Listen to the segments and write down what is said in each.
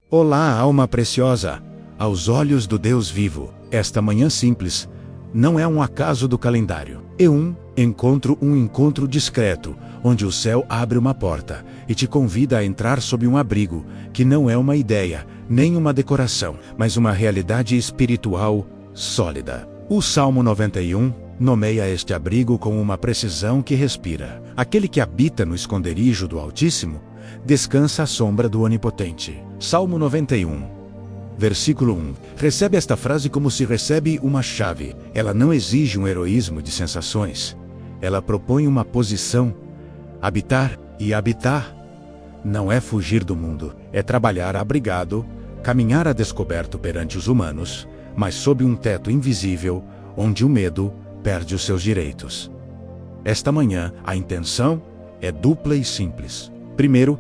Olá, alma preciosa, aos olhos do Deus vivo. Esta manhã simples não é um acaso do calendário. É um encontro discreto, onde o céu abre uma porta e te convida a entrar sob um abrigo, que não é uma ideia, nem uma decoração, mas uma realidade espiritual sólida. O Salmo 91 nomeia este abrigo com uma precisão que respira. Aquele que habita no esconderijo do Altíssimo descansa à sombra do Onipotente. Salmo 91, versículo 1. Recebe esta frase como se recebe uma chave. Ela não exige um heroísmo de sensações. Ela propõe uma posição. Habitar não é fugir do mundo. É trabalhar abrigado, caminhar a descoberto perante os humanos, mas sob um teto invisível, onde o medo perde os seus direitos. Esta manhã, a intenção é dupla e simples. Primeiro,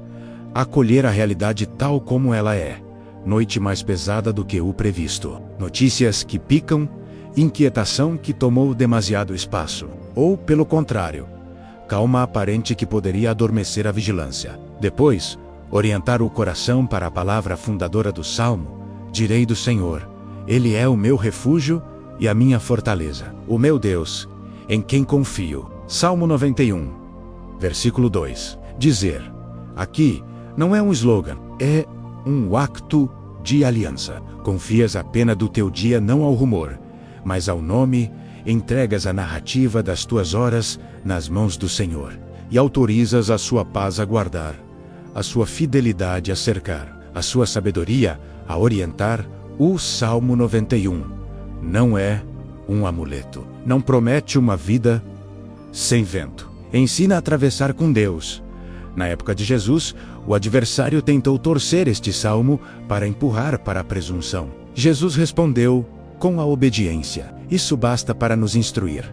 acolher a realidade tal como ela é. Noite mais pesada do que o previsto. Notícias que picam, inquietação que tomou demasiado espaço. Ou, pelo contrário, calma aparente que poderia adormecer a vigilância. Depois, orientar o coração para a palavra fundadora do Salmo. Direi do Senhor: Ele é o meu refúgio e a minha fortaleza, o meu Deus, em quem confio. Salmo 91, versículo 2. Dizer, aqui, não é um slogan, é um acto de aliança. Confias a pena do teu dia não ao rumor, mas ao nome, entregas a narrativa das tuas horas nas mãos do Senhor, e autorizas a sua paz a guardar, a sua fidelidade a cercar, a sua sabedoria a orientar. O Salmo 91 não é um amuleto, não promete uma vida sem vento. Ensina a atravessar com Deus. Na época de Jesus, o adversário tentou torcer este salmo para empurrar para a presunção. Jesus respondeu com a obediência. Isso basta para nos instruir.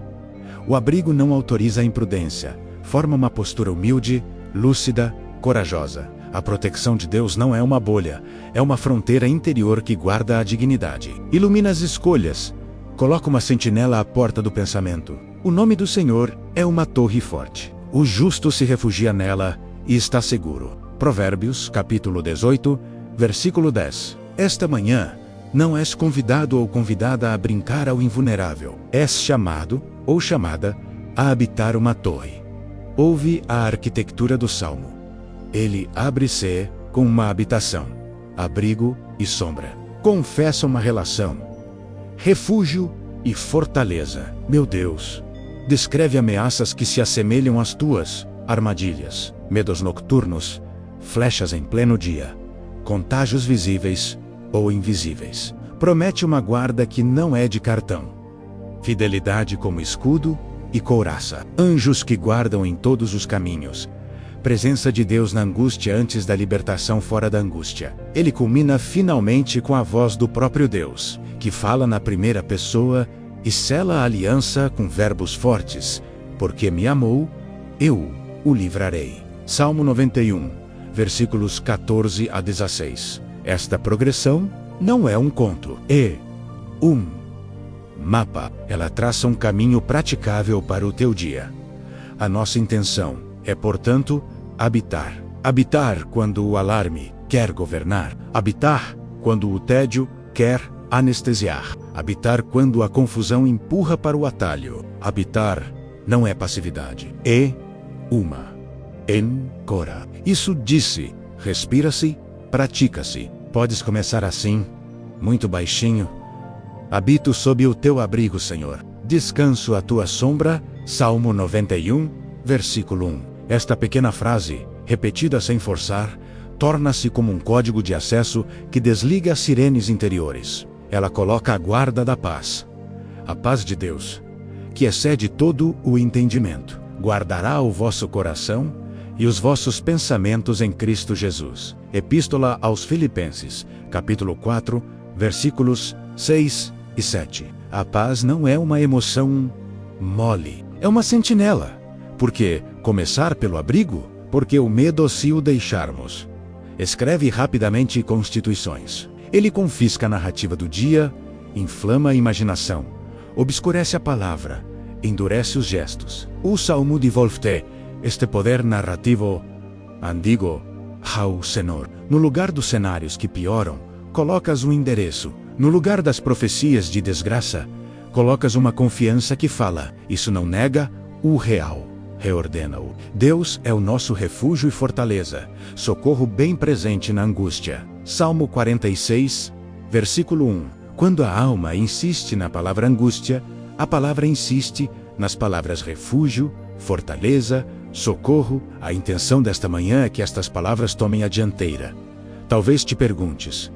O abrigo não autoriza a imprudência, forma uma postura humilde, lúcida, corajosa. A proteção de Deus não é uma bolha, é uma fronteira interior que guarda a dignidade. Ilumina as escolhas, coloca uma sentinela à porta do pensamento. O nome do Senhor é uma torre forte. O justo se refugia nela e está seguro. Provérbios, capítulo 18, versículo 10. Esta manhã, não és convidado ou convidada a brincar ao invulnerável. És chamado, ou chamada, a habitar uma torre. Ouve a arquitetura do Salmo. Ele abre-se com uma habitação, abrigo e sombra. Confessa uma relação, refúgio e fortaleza. Meu Deus, descreve ameaças que se assemelham às tuas, armadilhas, medos nocturnos, flechas em pleno dia, contágios visíveis ou invisíveis. Promete uma guarda que não é de cartão, fidelidade como escudo e couraça, anjos que guardam em todos os caminhos, presença de Deus na angústia antes da libertação fora da angústia. Ele culmina finalmente com a voz do próprio Deus, que fala na primeira pessoa e sela a aliança com verbos fortes. Porque me amou, eu o livrarei. Salmo 91, versículos 14 a 16. Esta progressão não é um conto, é um mapa. Ela traça um caminho praticável para o teu dia. A nossa intenção é, portanto, habitar. Habitar quando o alarme quer governar. Habitar quando o tédio quer anestesiar. Habitar quando a confusão empurra para o atalho. Habitar não é passividade, é uma encora. Isso disse, respira-se, pratica-se. Podes começar assim, muito baixinho. Habito sob o teu abrigo, Senhor. Descanso à tua sombra. Salmo 91, versículo 1. Esta pequena frase, repetida sem forçar, torna-se como um código de acesso que desliga as sirenes interiores. Ela coloca a guarda da paz. A paz de Deus, que excede todo o entendimento, guardará o vosso coração e os vossos pensamentos em Cristo Jesus. Epístola aos Filipenses, capítulo 4, versículos 6 e 7. A paz não é uma emoção mole, é uma sentinela. Por que começar pelo abrigo? Porque o medo se o deixarmos. Escreve rapidamente constituições. Ele confisca a narrativa do dia, inflama a imaginação, obscurece a palavra, endurece os gestos. O Salmo de Wolfte, este poder narrativo, andigo, Raul Senor. No lugar dos cenários que pioram, colocas um endereço. No lugar das profecias de desgraça, colocas uma confiança que fala, isso não nega o real. Reordena-o. Deus é o nosso refúgio e fortaleza, socorro bem presente na angústia. Salmo 46, versículo 1. Quando a alma insiste na palavra angústia, a palavra insiste nas palavras refúgio, fortaleza, socorro. A intenção desta manhã é que estas palavras tomem a dianteira. Talvez te perguntes,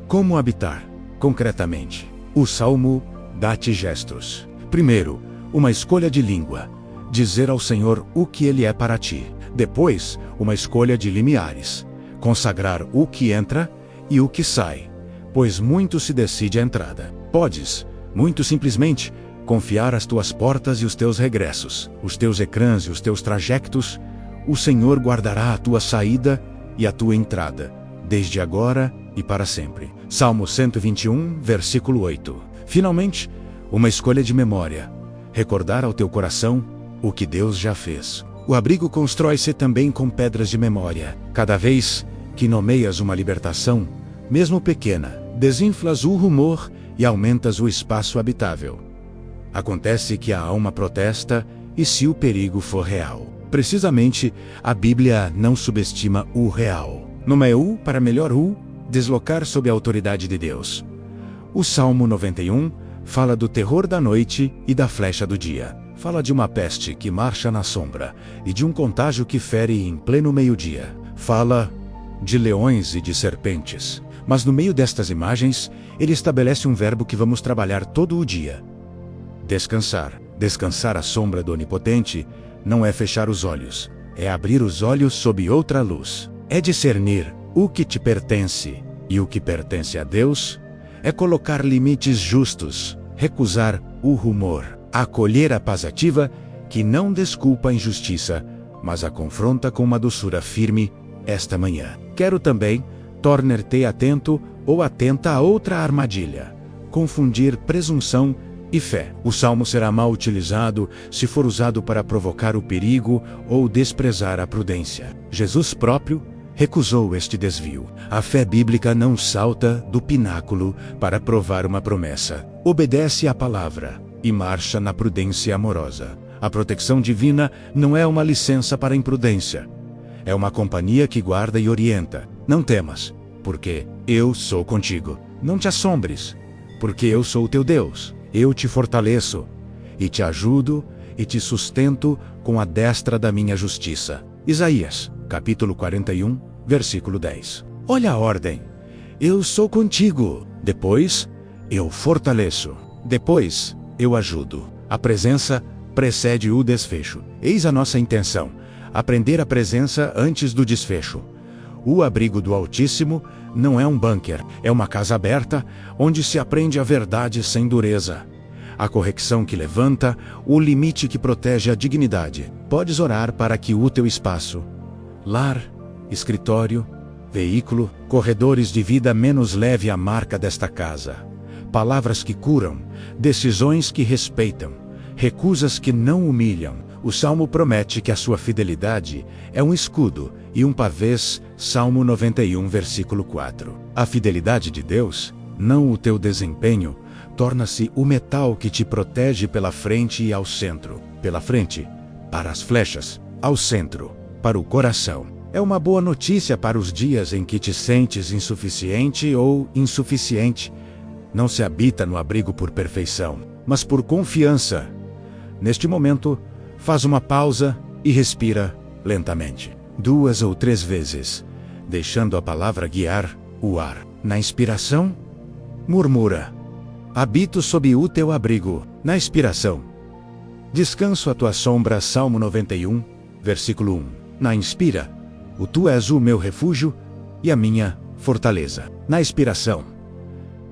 como habitar, concretamente? O Salmo dá-te gestos. Primeiro, uma escolha de língua. Dizer ao Senhor o que Ele é para ti. Depois, uma escolha de limiares. Consagrar o que entra e o que sai, pois muito se decide a entrada. Podes, muito simplesmente, confiar as tuas portas e os teus regressos, os teus ecrãs e os teus trajectos. O Senhor guardará a tua saída e a tua entrada, desde agora e para sempre. Salmo 121, versículo 8. Finalmente, uma escolha de memória. Recordar ao teu coração o que Deus já fez. O abrigo constrói-se também com pedras de memória. Cada vez que nomeias uma libertação, mesmo pequena, desinflas o rumor e aumentas o espaço habitável. Acontece que a alma protesta, e se o perigo for real? Precisamente, a Bíblia não subestima o real. Nomeia o para melhor deslocar sob a autoridade de Deus. O Salmo 91 fala do terror da noite e da flecha do dia. Fala de uma peste que marcha na sombra e de um contágio que fere em pleno meio-dia. Fala de leões e de serpentes. Mas no meio destas imagens, ele estabelece um verbo que vamos trabalhar todo o dia. Descansar. Descansar à sombra do Onipotente não é fechar os olhos, é abrir os olhos sob outra luz. É discernir o que te pertence e o que pertence a Deus. É colocar limites justos, recusar o rumor. Acolher a paz ativa, que não desculpa a injustiça, mas a confronta com uma doçura firme esta manhã. Quero também tornar-te atento ou atenta a outra armadilha: confundir presunção e fé. O salmo será mal utilizado se for usado para provocar o perigo ou desprezar a prudência. Jesus próprio recusou este desvio. A fé bíblica não salta do pináculo para provar uma promessa. Obedece à palavra e marcha na prudência amorosa. A proteção divina não é uma licença para a imprudência. É uma companhia que guarda e orienta. Não temas, porque eu sou contigo. Não te assombres, porque eu sou o teu Deus. Eu te fortaleço, e te ajudo, e te sustento com a destra da minha justiça. Isaías, capítulo 41, versículo 10. Olha a ordem. Eu sou contigo. Depois, eu fortaleço. Depois, eu ajudo. A presença precede o desfecho. Eis a nossa intenção: aprender a presença antes do desfecho. O abrigo do Altíssimo não é um bunker, é uma casa aberta, onde se aprende a verdade sem dureza. A correção que levanta, o limite que protege a dignidade. Podes orar para que o teu espaço, lar, escritório, veículo, corredores de vida menos leve a marca desta casa. Palavras que curam, decisões que respeitam, recusas que não humilham. O Salmo promete que a sua fidelidade é um escudo e um pavês. Salmo 91, versículo 4. A fidelidade de Deus, não o teu desempenho, torna-se o metal que te protege pela frente e ao centro. Pela frente, para as flechas; ao centro, para o coração. É uma boa notícia para os dias em que te sentes insuficiente ou insuficiente. Não se habita no abrigo por perfeição, mas por confiança. Neste momento, faz uma pausa e respira lentamente, 2 ou 3 vezes, deixando a palavra guiar o ar. Na inspiração, murmura: habito sob o teu abrigo. Na expiração, descanso à tua sombra. Salmo 91, versículo 1. Na inspira, tu és o meu refúgio e a minha fortaleza. Na expiração,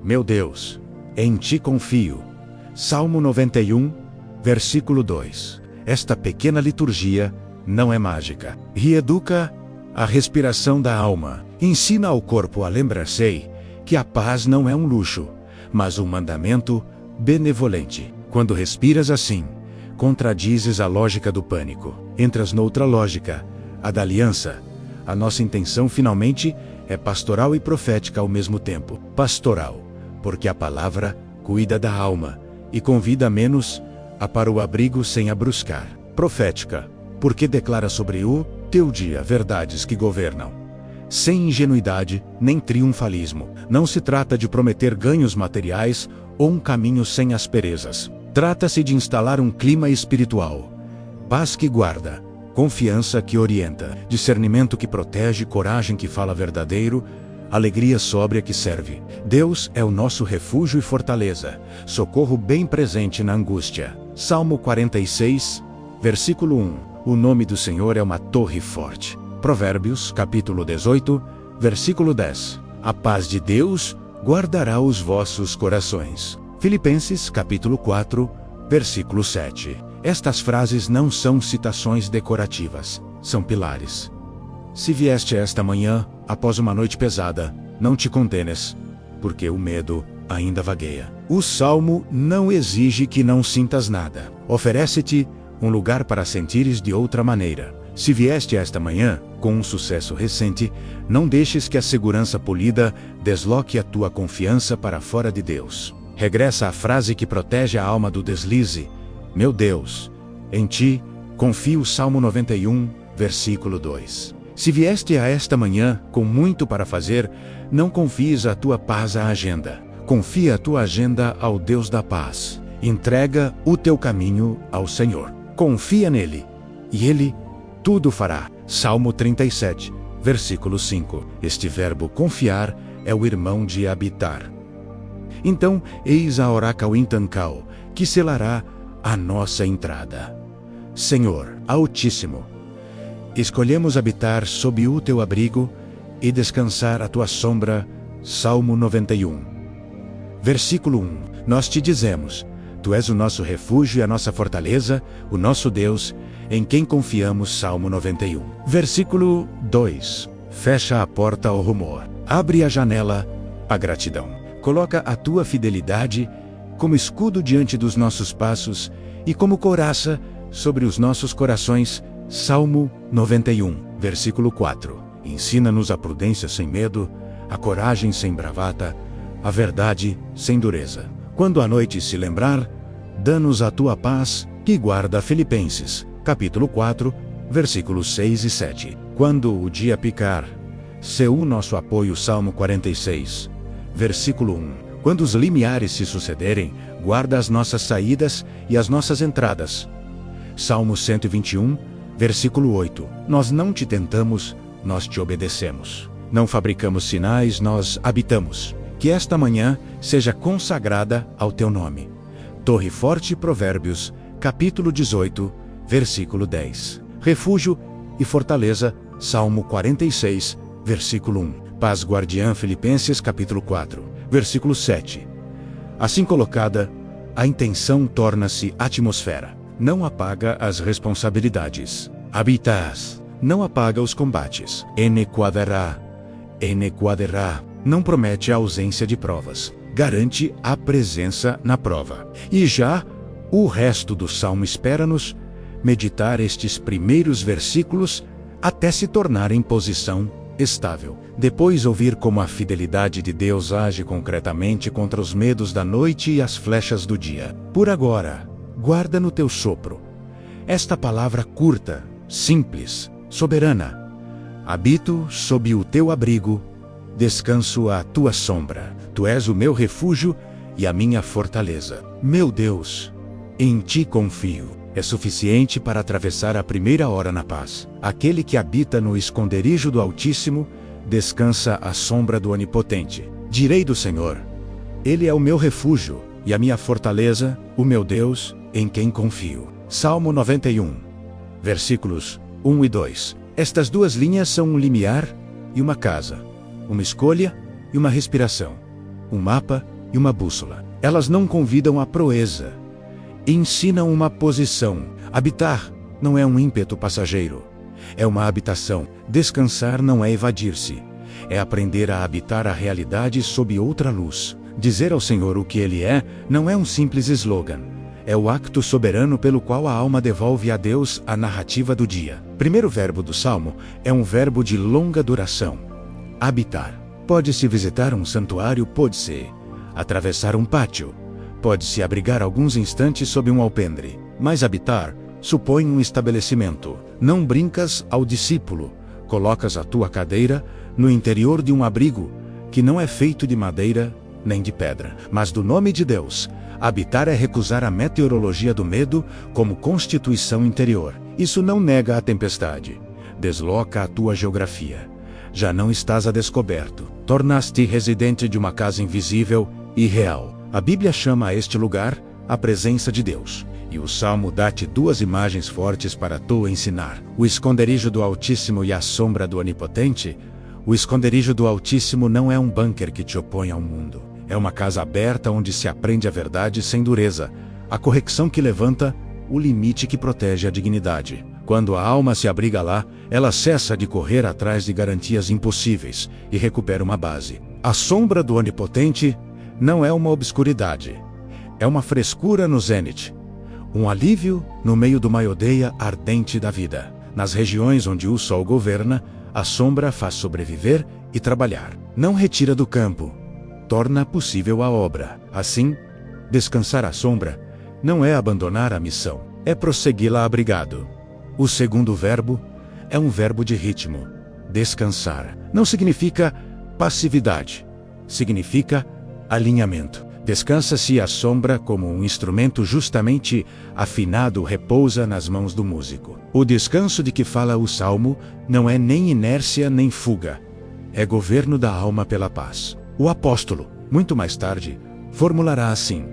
meu Deus, em ti confio. Salmo 91, versículo 2. Esta pequena liturgia não é mágica. Reeduca a respiração da alma. Ensina ao corpo a lembrar-se que a paz não é um luxo, mas um mandamento benevolente. Quando respiras assim, contradizes a lógica do pânico. Entras noutra lógica, a da aliança. A nossa intenção, finalmente, é pastoral e profética ao mesmo tempo. Pastoral, porque a palavra cuida da alma e convida menos a para o abrigo sem a bruscar. Profética, porque declara sobre o teu dia verdades que governam. Sem ingenuidade nem triunfalismo. Não se trata de prometer ganhos materiais ou um caminho sem asperezas. Trata-se de instalar um clima espiritual. Paz que guarda, confiança que orienta, discernimento que protege, coragem que fala verdadeiro, alegria sóbria que serve. Deus é o nosso refúgio e fortaleza, socorro bem presente na angústia. Salmo 46, versículo 1. O nome do Senhor é uma torre forte. Provérbios, capítulo 18, versículo 10. A paz de Deus guardará os vossos corações. Filipenses, capítulo 4, versículo 7. Estas frases não são citações decorativas, são pilares. Se vieste esta manhã, após uma noite pesada, não te condenes, porque o medo ainda vagueia. O Salmo não exige que não sintas nada. Oferece-te um lugar para sentires de outra maneira. Se vieste esta manhã, com um sucesso recente, não deixes que a segurança polida desloque a tua confiança para fora de Deus. Regressa à frase que protege a alma do deslize. Meu Deus, em ti confio. Salmo 91, versículo 2. Se vieste a esta manhã com muito para fazer, não confies a tua paz à agenda. Confia a tua agenda ao Deus da paz. Entrega o teu caminho ao Senhor. Confia nele, e ele tudo fará. Salmo 37, versículo 5. Este verbo confiar é o irmão de habitar. Então, eis a oracal intancal, que selará a nossa entrada. Senhor, Altíssimo, escolhemos habitar sob o teu abrigo e descansar à tua sombra. Salmo 91, versículo 1. Nós te dizemos: Tu és o nosso refúgio e a nossa fortaleza, o nosso Deus, em quem confiamos. Salmo 91. Versículo 2. Fecha a porta ao rumor. Abre a janela à gratidão. Coloca a tua fidelidade como escudo diante dos nossos passos e como couraça sobre os nossos corações. Salmo 91, versículo 4. Ensina-nos a prudência sem medo, a coragem sem bravata, a verdade sem dureza. Quando a noite se lembrar, dá-nos a tua paz, que guarda. Filipenses, capítulo 4, versículos 6 e 7. Quando o dia picar, sê o nosso apoio. Salmo 46, versículo 1. Quando os limiares se sucederem, guarda as nossas saídas e as nossas entradas. Salmo 121, versículo 8. Nós não te tentamos, nós te obedecemos. Não fabricamos sinais, nós habitamos. Que esta manhã seja consagrada ao teu nome. Torre forte. Provérbios, capítulo 18, versículo 10. Refúgio e fortaleza. Salmo 46, versículo 1. Paz guardiã. Filipenses, capítulo 4, versículo 7. Assim colocada, a intenção torna-se atmosfera. Não apaga as responsabilidades. Habitas. Não apaga os combates. Enequaderá. Não promete a ausência de provas. Garante a presença na prova. E já o resto do Salmo espera-nos meditar estes primeiros versículos até se tornar em posição estável. Depois ouvir como a fidelidade de Deus age concretamente contra os medos da noite e as flechas do dia. Por agora, guarda no teu sopro esta palavra curta, simples, soberana. Habito sob o teu abrigo, descanso à tua sombra. Tu és o meu refúgio e a minha fortaleza. Meu Deus, em ti confio. É suficiente para atravessar a primeira hora na paz. Aquele que habita no esconderijo do Altíssimo descansa à sombra do Onipotente. Direi do Senhor: Ele é o meu refúgio e a minha fortaleza, o meu Deus, em quem confio. Salmo 91, versículos 1 e 2. Estas duas linhas são um limiar e uma casa, uma escolha e uma respiração, um mapa e uma bússola. Elas não convidam à proeza, ensinam uma posição. Habitar não é um ímpeto passageiro, é uma habitação. Descansar não é evadir-se, é aprender a habitar a realidade sob outra luz. Dizer ao Senhor o que Ele é não é um simples slogan, é o acto soberano pelo qual a alma devolve a Deus a narrativa do dia. Primeiro verbo do Salmo é um verbo de longa duração. Habitar. Pode-se visitar um santuário, pode-se atravessar um pátio, pode-se abrigar alguns instantes sob um alpendre. Mas habitar supõe um estabelecimento. Não brincas ao discípulo. Colocas a tua cadeira no interior de um abrigo que não é feito de madeira nem de pedra, mas do nome de Deus. Habitar é recusar a meteorologia do medo como constituição interior. Isso não nega a tempestade. Desloca a tua geografia. Já não estás a descoberto. Tornaste residente de uma casa invisível e real. A Bíblia chama a este lugar a presença de Deus. E o Salmo dá-te duas imagens fortes para tu ensinar. O esconderijo do Altíssimo e a sombra do Onipotente. O esconderijo do Altíssimo não é um bunker que te opõe ao mundo. É uma casa aberta onde se aprende a verdade sem dureza, a correção que levanta, o limite que protege a dignidade. Quando a alma se abriga lá, ela cessa de correr atrás de garantias impossíveis e recupera uma base. A sombra do Onipotente não é uma obscuridade, é uma frescura no zênite, um alívio no meio de uma aldeia ardente da vida. Nas regiões onde o sol governa, a sombra faz sobreviver e trabalhar. Não retira do campo, torna possível a obra. Assim, descansar à sombra não é abandonar a missão, é prossegui-la abrigado. O segundo verbo é um verbo de ritmo. Descansar não significa passividade, significa alinhamento. Descansa-se à sombra como um instrumento justamente afinado repousa nas mãos do músico. O descanso de que fala o Salmo não é nem inércia nem fuga, é governo da alma pela paz. O apóstolo, muito mais tarde, formulará assim: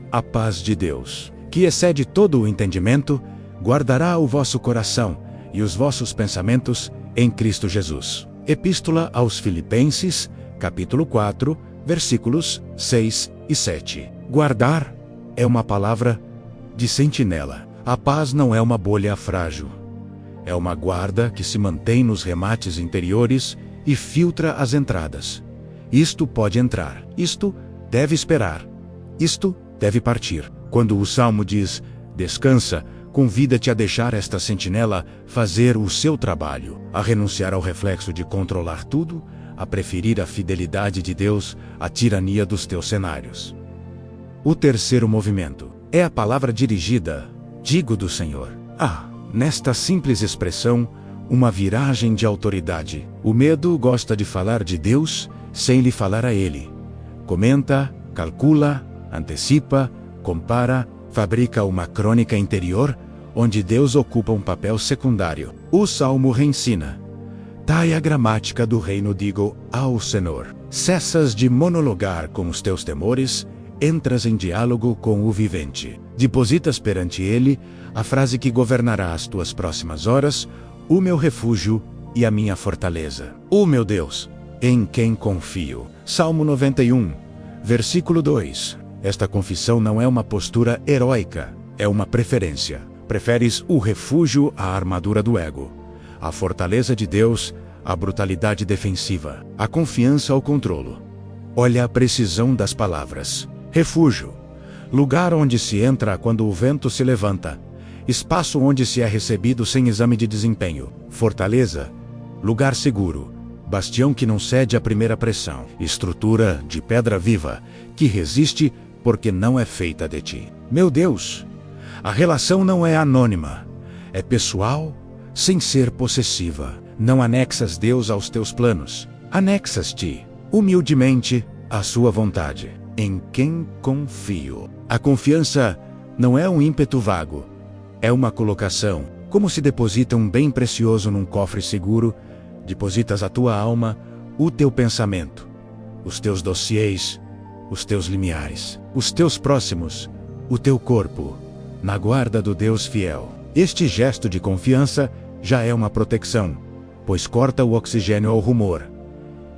a paz de Deus, que excede todo o entendimento, guardará o vosso coração e os vossos pensamentos em Cristo Jesus. Epístola aos Filipenses, capítulo 4, versículos 6 e 7. Guardar é uma palavra de sentinela. A paz não é uma bolha frágil. É uma guarda que se mantém nos remates interiores e filtra as entradas. Isto pode entrar, isto deve esperar, isto deve partir. Quando o Salmo diz, descansa, convida-te a deixar esta sentinela fazer o seu trabalho, a renunciar ao reflexo de controlar tudo, a preferir a fidelidade de Deus à tirania dos teus cenários. O terceiro movimento é a palavra dirigida, digo do Senhor. Nesta simples expressão, uma viragem de autoridade. O medo gosta de falar de Deus sem lhe falar a Ele. Comenta, calcula, antecipa, compara, fabrica uma crônica interior onde Deus ocupa um papel secundário. O Salmo reensina: tai a gramática do reino digo ao Senhor. Cessas de monologar com os teus temores, entras em diálogo com o vivente. Depositas perante ele a frase que governará as tuas próximas horas, o meu refúgio e a minha fortaleza. O meu Deus, em quem confio. Salmo 91, versículo 2. Esta confissão não é uma postura heróica, é uma preferência. Preferes o refúgio à armadura do ego, a fortaleza de Deus à brutalidade defensiva, a confiança ao controlo. Olha a precisão das palavras. Refúgio, lugar onde se entra quando o vento se levanta, espaço onde se é recebido sem exame de desempenho. Fortaleza, lugar seguro, bastião que não cede à primeira pressão, estrutura de pedra viva, que resiste porque não é feita de ti. Meu Deus, a relação não é anônima, é pessoal, sem ser possessiva. Não anexas Deus aos teus planos, anexas-te, humildemente, à sua vontade. Em quem confio. A confiança não é um ímpeto vago, é uma colocação. Como se deposita um bem precioso num cofre seguro, depositas a tua alma, o teu pensamento, os teus dossiês, os teus limiares, os teus próximos, o teu corpo, na guarda do Deus fiel. Este gesto de confiança já é uma proteção, pois corta o oxigênio ao rumor.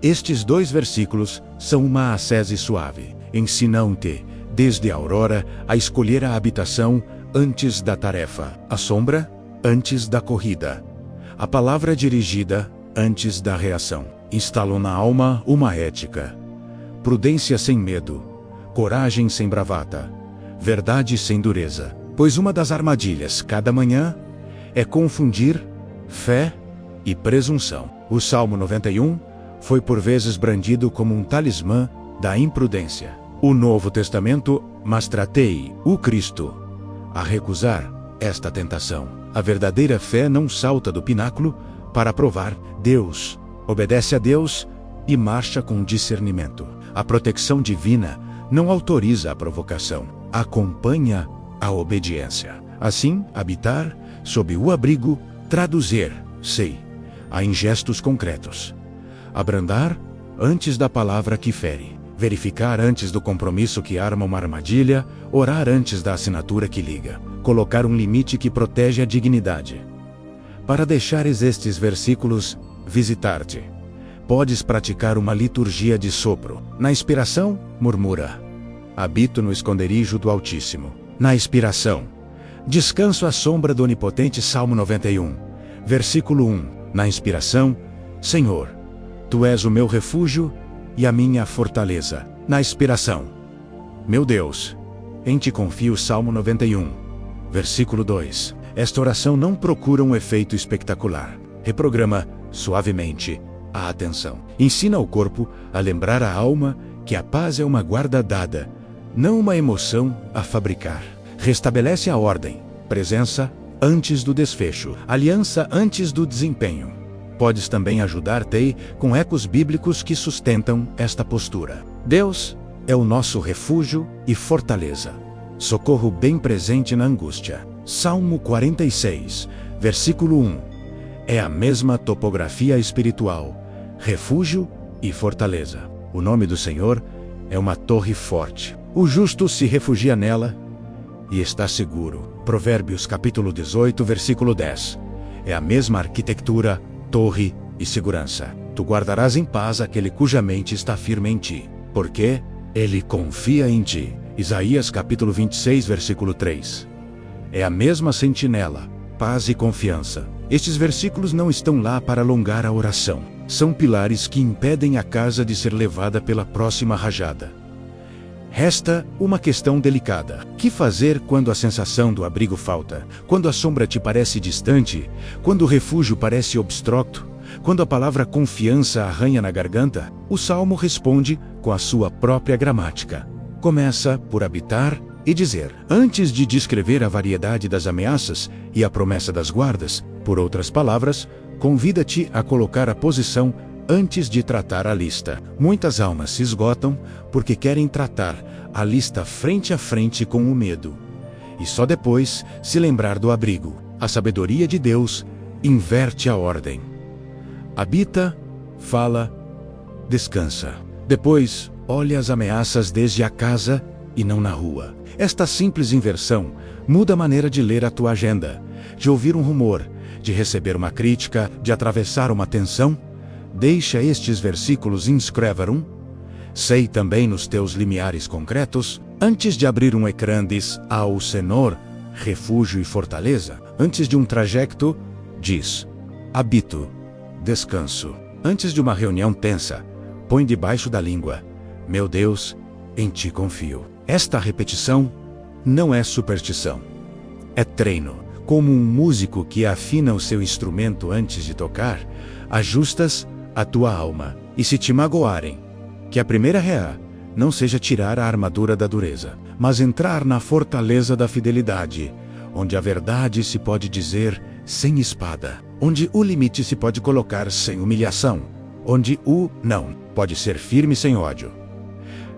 Estes dois versículos são uma ascese suave. Ensinam-te, desde a aurora, a escolher a habitação antes da tarefa, a sombra antes da corrida, a palavra dirigida antes da reação. Instalam na alma uma ética: prudência sem medo, coragem sem bravata, verdade sem dureza. Pois uma das armadilhas cada manhã é confundir fé e presunção. O Salmo 91 foi por vezes brandido como um talismã da imprudência. O Novo Testamento mas tratei o Cristo a recusar esta tentação. A verdadeira fé não salta do pináculo para provar Deus, obedece a Deus e marcha com discernimento. A proteção divina não autoriza a provocação, acompanha a obediência. Assim, habitar sob o abrigo, traduzir, sei, a em gestos concretos. Abrandar antes da palavra que fere, verificar antes do compromisso que arma uma armadilha, orar antes da assinatura que liga, colocar um limite que protege a dignidade. Para deixares estes versículos visitar-te, podes praticar uma liturgia de sopro. Na inspiração, murmura: habito no esconderijo do Altíssimo. Na expiração, descanso à sombra do onipotente. Salmo 91, versículo 1. Na inspiração, Senhor, Tu és o meu refúgio e a minha fortaleza. Na expiração, meu Deus, em Ti confio. Salmo 91, versículo 2. Esta oração não procura um efeito espetacular. Reprograma suavemente a atenção. Ensina o corpo a lembrar a alma que a paz é uma guarda dada, não uma emoção a fabricar. Restabelece a ordem, presença antes do desfecho, aliança antes do desempenho. Podes também ajudar-te com ecos bíblicos que sustentam esta postura. Deus é o nosso refúgio e fortaleza, socorro bem presente na angústia. Salmo 46, versículo 1. É a mesma topografia espiritual, refúgio e fortaleza. O nome do Senhor é uma torre forte. O justo se refugia nela e está seguro. Provérbios capítulo 18, versículo 10. É a mesma arquitetura, torre e segurança. Tu guardarás em paz aquele cuja mente está firme em ti, porque ele confia em ti. Isaías capítulo 26, versículo 3. É a mesma sentinela, paz e confiança. Estes versículos não estão lá para alongar a oração. São pilares que impedem a casa de ser levada pela próxima rajada. Resta uma questão delicada. Que fazer quando a sensação do abrigo falta? Quando a sombra te parece distante? Quando o refúgio parece obstruto? Quando a palavra confiança arranha na garganta? O Salmo responde com a sua própria gramática. Começa por habitar e dizer. Antes de descrever a variedade das ameaças e a promessa das guardas, por outras palavras, convida-te a colocar a posição antes de tratar a lista. Muitas almas se esgotam porque querem tratar a lista frente a frente com o medo. E só depois se lembrar do abrigo. A sabedoria de Deus inverte a ordem. Habita, fala, descansa. Depois, olha as ameaças desde a casa e não na rua. Esta simples inversão muda a maneira de ler a tua agenda, de ouvir um rumor, de receber uma crítica, de atravessar uma tensão. Deixa estes versículos inscreveram. Sei também nos teus limiares concretos. Antes de abrir um ecrã diz ao Senhor, refúgio e fortaleza. Antes de um trajeto, diz, habito, descanso. Antes de uma reunião tensa, põe debaixo da língua, meu Deus, em ti confio. Esta repetição não é superstição, é treino. Como um músico que afina o seu instrumento antes de tocar, ajustas a tua alma. E se te magoarem, que a primeira reá não seja tirar a armadura da dureza, mas entrar na fortaleza da fidelidade, onde a verdade se pode dizer sem espada, onde o limite se pode colocar sem humilhação, onde o não pode ser firme sem ódio.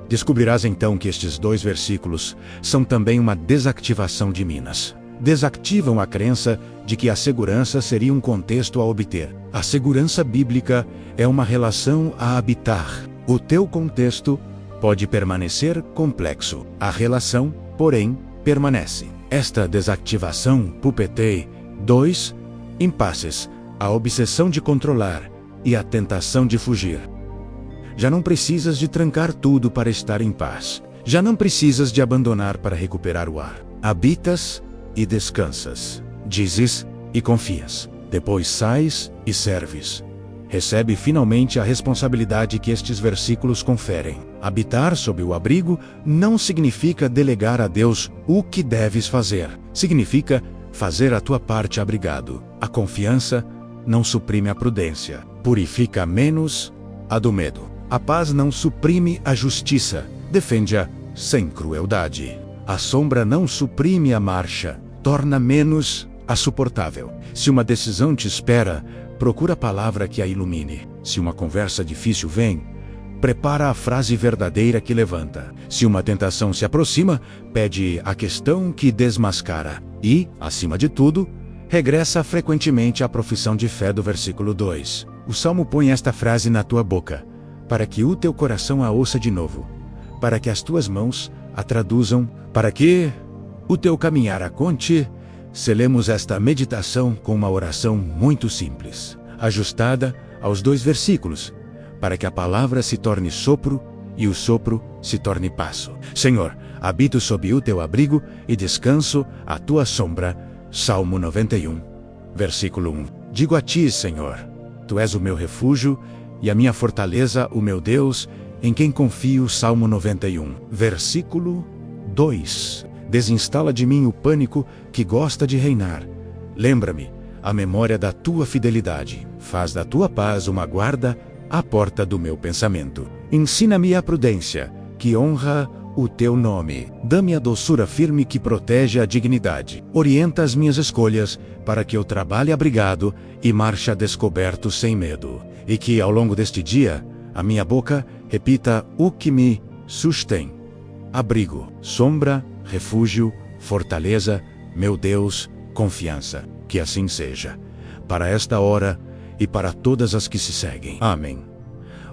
Descobrirás então que estes 2 versículos são também uma desativação de minas. Desativam a crença de que a segurança seria um contexto a obter. A segurança bíblica é uma relação a habitar. O teu contexto pode permanecer complexo. A relação, porém, permanece. Esta desativação pupetei 2 impasses, a obsessão de controlar e a tentação de fugir. Já não precisas de trancar tudo para estar em paz. Já não precisas de abandonar para recuperar o ar. Habitas e descansas. Dizes e confias. Depois sais e serves. recebe finalmente a responsabilidade que estes versículos conferem. Habitar sob o abrigo não significa delegar a Deus o que deves fazer. Significa fazer a tua parte abrigado. A confiança não suprime a prudência. Purifica menos a do medo. A paz não suprime a justiça. Defende-a sem crueldade. A sombra não suprime a marcha. Torna menos a suportável. Se uma decisão te espera, procura a palavra que a ilumine. Se uma conversa difícil vem, prepara a frase verdadeira que levanta. Se uma tentação se aproxima, pede a questão que desmascara. E, acima de tudo, regressa frequentemente à profissão de fé do versículo 2. O Salmo põe esta frase na tua boca, para que o teu coração a ouça de novo, para que as tuas mãos a traduzam, para que o teu caminhar a conte. Selemos esta meditação com uma oração muito simples, ajustada aos 2 versículos, para que a palavra se torne sopro e o sopro se torne passo. Senhor, habito sob o teu abrigo e descanso à tua sombra. Salmo 91, versículo 1. Digo a ti, Senhor, tu és o meu refúgio e a minha fortaleza, o meu Deus, em quem confio. Salmo 91, versículo 2. Desinstala de mim o pânico que gosta de reinar. Lembra-me a memória da tua fidelidade. Faz da tua paz uma guarda à porta do meu pensamento. Ensina-me a prudência, que honra o teu nome. Dá-me a doçura firme que protege a dignidade. Orienta as minhas escolhas, para que eu trabalhe abrigado e marche a descoberto sem medo. E que, ao longo deste dia, a minha boca repita o que me sustém. Abrigo, sombra, refúgio, fortaleza, meu Deus, confiança. Que assim seja, para esta hora e para todas as que se seguem. Amém.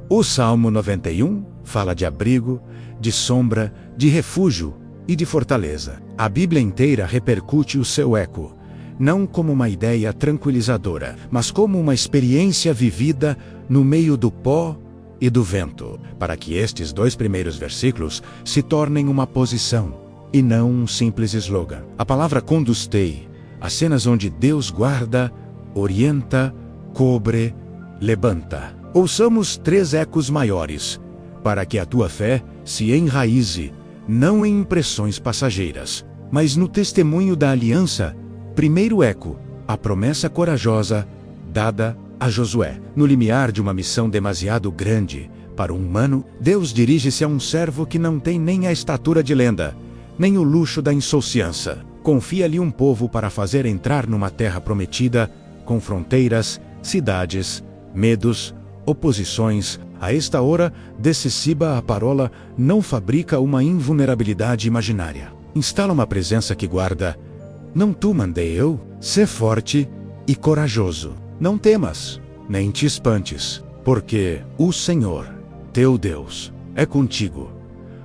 O Salmo 91 fala de abrigo, de sombra, de refúgio e de fortaleza. A Bíblia inteira repercute o seu eco, não como uma ideia tranquilizadora, mas como uma experiência vivida no meio do pó e do vento, para que estes 2 primeiros versículos se tornem uma posição e não um simples slogan. A palavra conduztei, as cenas onde Deus guarda, orienta, cobre, levanta. Ouçamos 3 ecos maiores, para que a tua fé se enraize, não em impressões passageiras, mas no testemunho da aliança. Primeiro eco, a promessa corajosa dada a Josué. No limiar de uma missão demasiado grande para um humano, Deus dirige-se a um servo que não tem nem a estatura de lenda, nem o luxo da insouciança. Confia-lhe um povo para fazer entrar numa terra prometida, com fronteiras, cidades, medos, oposições. A esta hora decisiva, a parola não fabrica uma invulnerabilidade imaginária. Instala uma presença que guarda. Não tu mandei eu? Sê forte e corajoso. Não temas, nem te espantes, porque o Senhor, teu Deus, é contigo,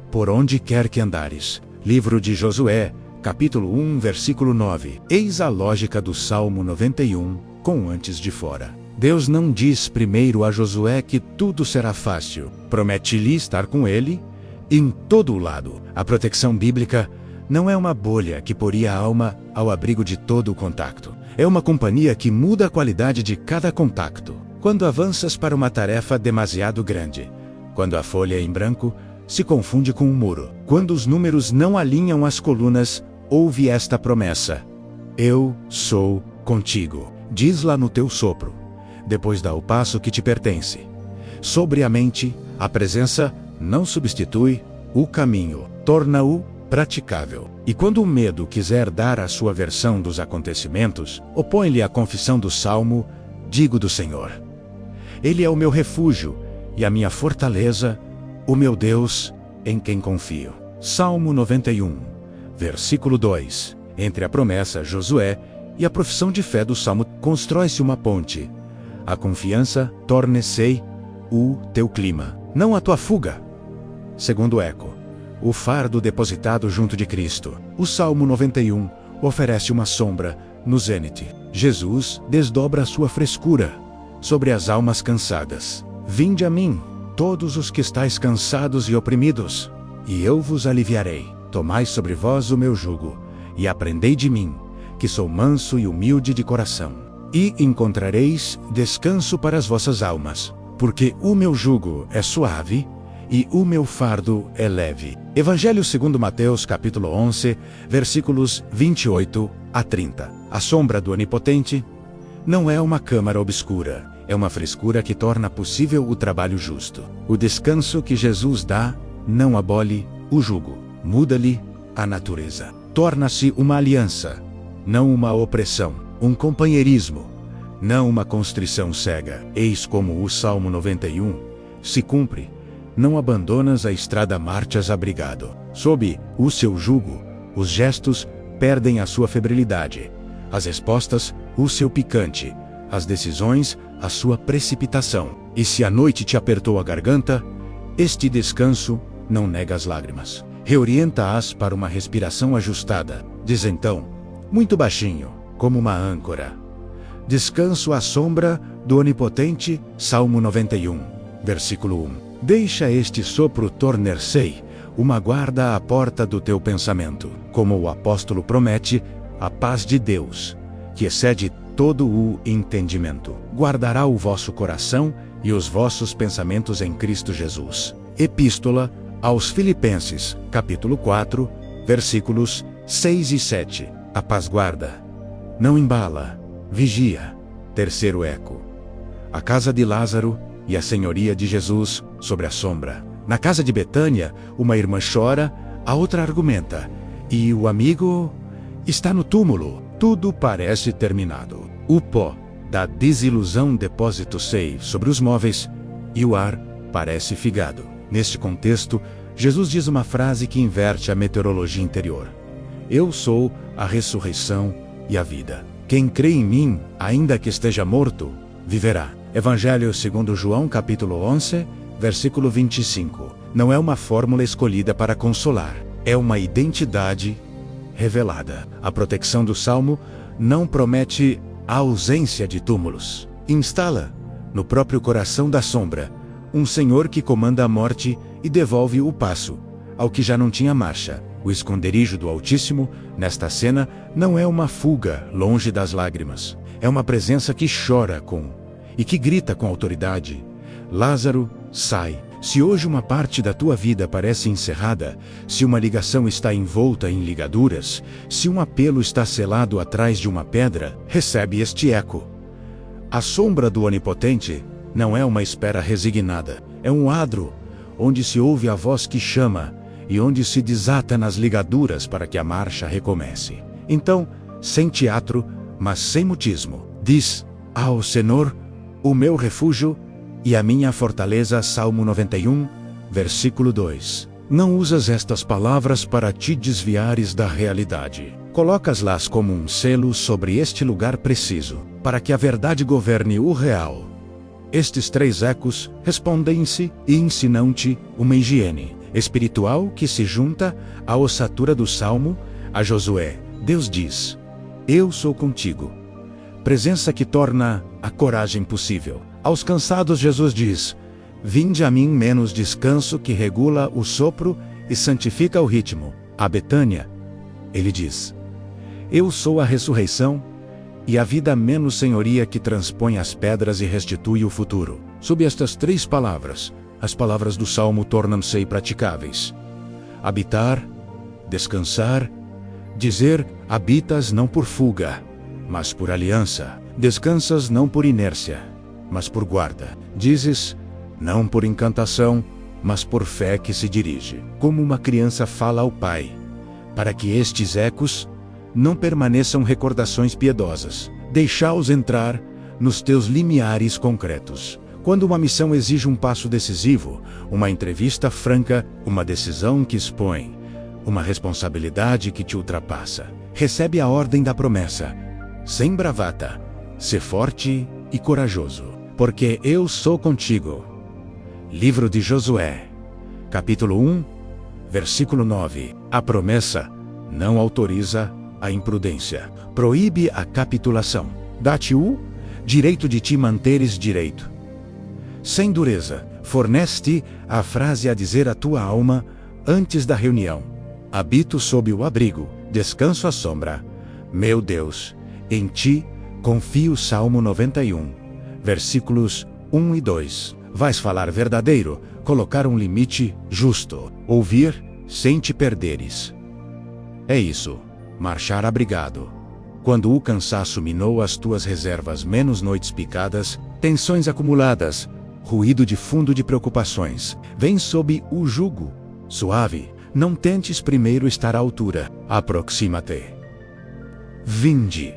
por onde quer que andares. Livro de Josué, capítulo 1, versículo 9. Eis a lógica do Salmo 91, com antes de fora. Deus não diz primeiro a Josué que tudo será fácil. Promete-lhe estar com ele em todo o lado. A proteção bíblica não é uma bolha que poria a alma ao abrigo de todo o contato. É uma companhia que muda a qualidade de cada contato. Quando avanças para uma tarefa demasiado grande, quando a folha em branco se confunde com um muro, quando os números não alinham as colunas, ouve esta promessa: eu sou contigo. Diz-la no teu sopro. Depois dá o passo que te pertence. Sobriamente, a presença não substitui o caminho, torna-o praticável. E quando o medo quiser dar a sua versão dos acontecimentos, opõe-lhe a confissão do Salmo: digo do Senhor. Ele é o meu refúgio e a minha fortaleza, o meu Deus, em quem confio. Salmo 91, versículo 2. Entre a promessa Josué e a profissão de fé do Salmo, constrói-se uma ponte. A confiança torne-se o teu clima, não a tua fuga. Segundo eco, o fardo depositado junto de Cristo. O Salmo 91 oferece uma sombra no zênite. Jesus desdobra a sua frescura sobre as almas cansadas. Vinde a mim, todos os que estáis cansados e oprimidos, e eu vos aliviarei. Tomai sobre vós o meu jugo, e aprendei de mim, que sou manso e humilde de coração, e encontrareis descanso para as vossas almas, porque o meu jugo é suave e o meu fardo é leve. Evangelho segundo Mateus, capítulo 11, versículos 28 a 30. A sombra do Onipotente não é uma câmara obscura, é uma frescura que torna possível o trabalho justo. O descanso que Jesus dá não abole o jugo, muda-lhe a natureza. Torna-se uma aliança, não uma opressão, um companheirismo, não uma constrição cega. Eis como o Salmo 91 se cumpre: não abandonas a estrada marchas abrigado. Sob o seu jugo, os gestos perdem a sua febrilidade, as respostas, o seu picante, as decisões, a sua precipitação. E se a noite te apertou a garganta, este descanso não nega as lágrimas. Reorienta-as para uma respiração ajustada. Diz então, muito baixinho, como uma âncora: descanso à sombra do Onipotente. Salmo 91, versículo 1. Deixa este sopro tornar-se uma guarda à porta do teu pensamento. Como o apóstolo promete, a paz de Deus, que excede todo o entendimento, guardará o vosso coração e os vossos pensamentos em Cristo Jesus. Epístola aos Filipenses, capítulo 4, versículos 6 e 7. A paz guarda, não embala, vigia. Terceiro eco. A casa de Lázaro e a senhoria de Jesus sobre a sombra. Na casa de Betânia, uma irmã chora, a outra argumenta, e o amigo está no túmulo. Tudo parece terminado. O pó da desilusão deposita-se sobre os móveis e o ar parece figado. Neste contexto, Jesus diz uma frase que inverte a meteorologia interior: eu sou a ressurreição e a vida. Quem crê em mim, ainda que esteja morto, viverá. Evangelho segundo João, capítulo 11, versículo 25. Não é uma fórmula escolhida para consolar, é uma identidade revelada. A proteção do Salmo não promete a ausência de túmulos. Instala, no próprio coração da sombra, um Senhor que comanda a morte e devolve o passo ao que já não tinha marcha. O esconderijo do Altíssimo, nesta cena, não é uma fuga longe das lágrimas. É uma presença que chora e que grita com autoridade: Lázaro, sai. Se hoje uma parte da tua vida parece encerrada, se uma ligação está envolta em ligaduras, se um apelo está selado atrás de uma pedra, recebe este eco. A sombra do Onipotente não é uma espera resignada, é um adro, onde se ouve a voz que chama e onde se desata nas ligaduras para que a marcha recomece. Então, sem teatro, mas sem mutismo, diz ao Senhor, o meu refúgio e a minha fortaleza. Salmo 91, versículo 2. Não usas estas palavras para te desviares da realidade. Colocas-las como um selo sobre este lugar preciso, para que a verdade governe o real. Estes três ecos respondem-se e ensinam-te uma higiene espiritual que se junta à ossatura do Salmo. A Josué, Deus diz: eu sou contigo. Presença que torna a coragem possível. Aos cansados, Jesus diz: vinde a mim, menos descanso que regula o sopro e santifica o ritmo. A Betânia, ele diz: eu sou a ressurreição e a vida, menos senhoria que transpõe as pedras e restitui o futuro. Sob estas três palavras, as palavras do Salmo tornam-se praticáveis. Habitar, descansar, dizer: habitas não por fuga, mas por aliança. Descansas não por inércia, mas por guarda. Dizes, não por encantação, mas por fé que se dirige. Como uma criança fala ao pai, para que estes ecos não permaneçam recordações piedosas. Deixá-os entrar nos teus limiares concretos. Quando uma missão exige um passo decisivo, uma entrevista franca, uma decisão que expõe, uma responsabilidade que te ultrapassa, recebe a ordem da promessa: sem bravata, sê forte e corajoso, porque eu sou contigo. Livro de Josué, capítulo 1, versículo 9. A promessa não autoriza a imprudência, proíbe a capitulação. Dá-te o direito de te manteres direito. Sem dureza, fornece-te a frase a dizer à tua alma antes da reunião: habito sob o abrigo, descanso à sombra. Meu Deus, em ti Confio. Salmo 91, versículos 1 e 2. Vais falar verdadeiro, colocar um limite justo, ouvir sem te perderes. É isso, marchar abrigado. Quando o cansaço minou as tuas reservas, menos noites picadas, tensões acumuladas, ruído de fundo de preocupações, vem sob o jugo suave. Não tentes primeiro estar à altura. Aproxima-te. Vinde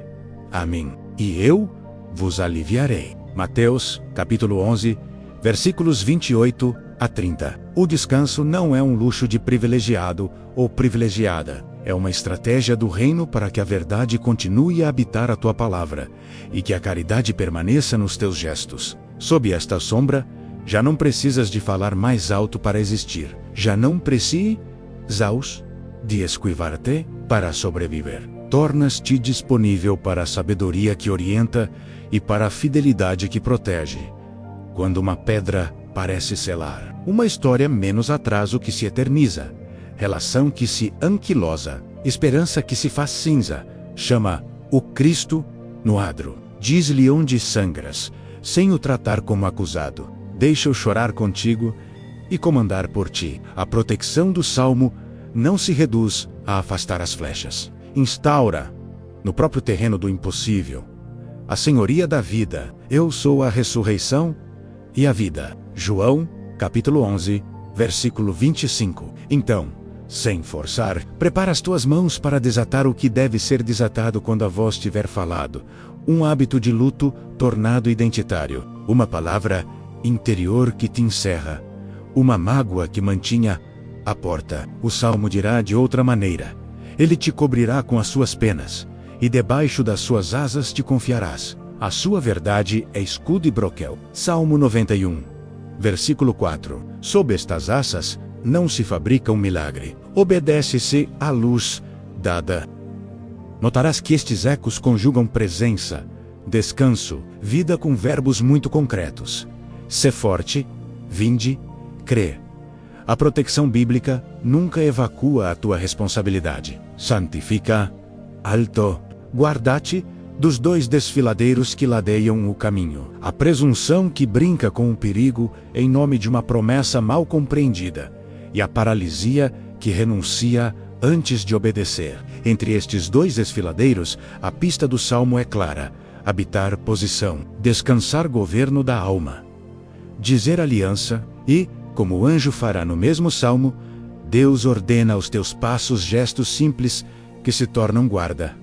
a mim, e eu vos aliviarei. Mateus, capítulo 11, versículos 28 a 30. O descanso não é um luxo de privilegiado ou privilegiada. É uma estratégia do reino para que a verdade continue a habitar a tua palavra e que a caridade permaneça nos teus gestos. Sob esta sombra, já não precisas de falar mais alto para existir. Já não precisas de esquivar-te para sobreviver. Tornas-te disponível para a sabedoria que orienta e para a fidelidade que protege. Quando uma pedra parece selar, uma história menos atraso que se eterniza, relação que se anquilosa, esperança que se faz cinza, chama o Cristo no adro. Diz-lhe onde sangras, sem o tratar como acusado. Deixa-o chorar contigo e comandar por ti. A proteção do Salmo não se reduz a afastar as flechas. Instaura, no próprio terreno do impossível, a senhoria da vida. Eu sou a ressurreição e a vida. João, capítulo 11, versículo 25. Então, sem forçar, prepara as tuas mãos para desatar o que deve ser desatado quando a voz tiver falado. Um hábito de luto tornado identitário. Uma palavra interior que te encerra. Uma mágoa que mantinha a porta. O Salmo dirá de outra maneira: Ele te cobrirá com as suas penas, e debaixo das suas asas te confiarás. A sua verdade é escudo e broquel. Salmo 91, versículo 4. Sob estas asas não se fabrica um milagre. Obedece-se à luz dada. Notarás que estes ecos conjugam presença, descanso, vida com verbos muito concretos. Sê forte, vinde, crê. A proteção bíblica nunca evacua a tua responsabilidade. Santifica, alto, guarda-te dos dois desfiladeiros que ladeiam o caminho. A presunção que brinca com o perigo em nome de uma promessa mal compreendida, e a paralisia que renuncia antes de obedecer. Entre estes dois desfiladeiros, a pista do Salmo é clara: habitar posição, descansar governo da alma, dizer aliança e, como o anjo fará no mesmo Salmo, Deus ordena aos teus passos gestos simples que se tornam guarda.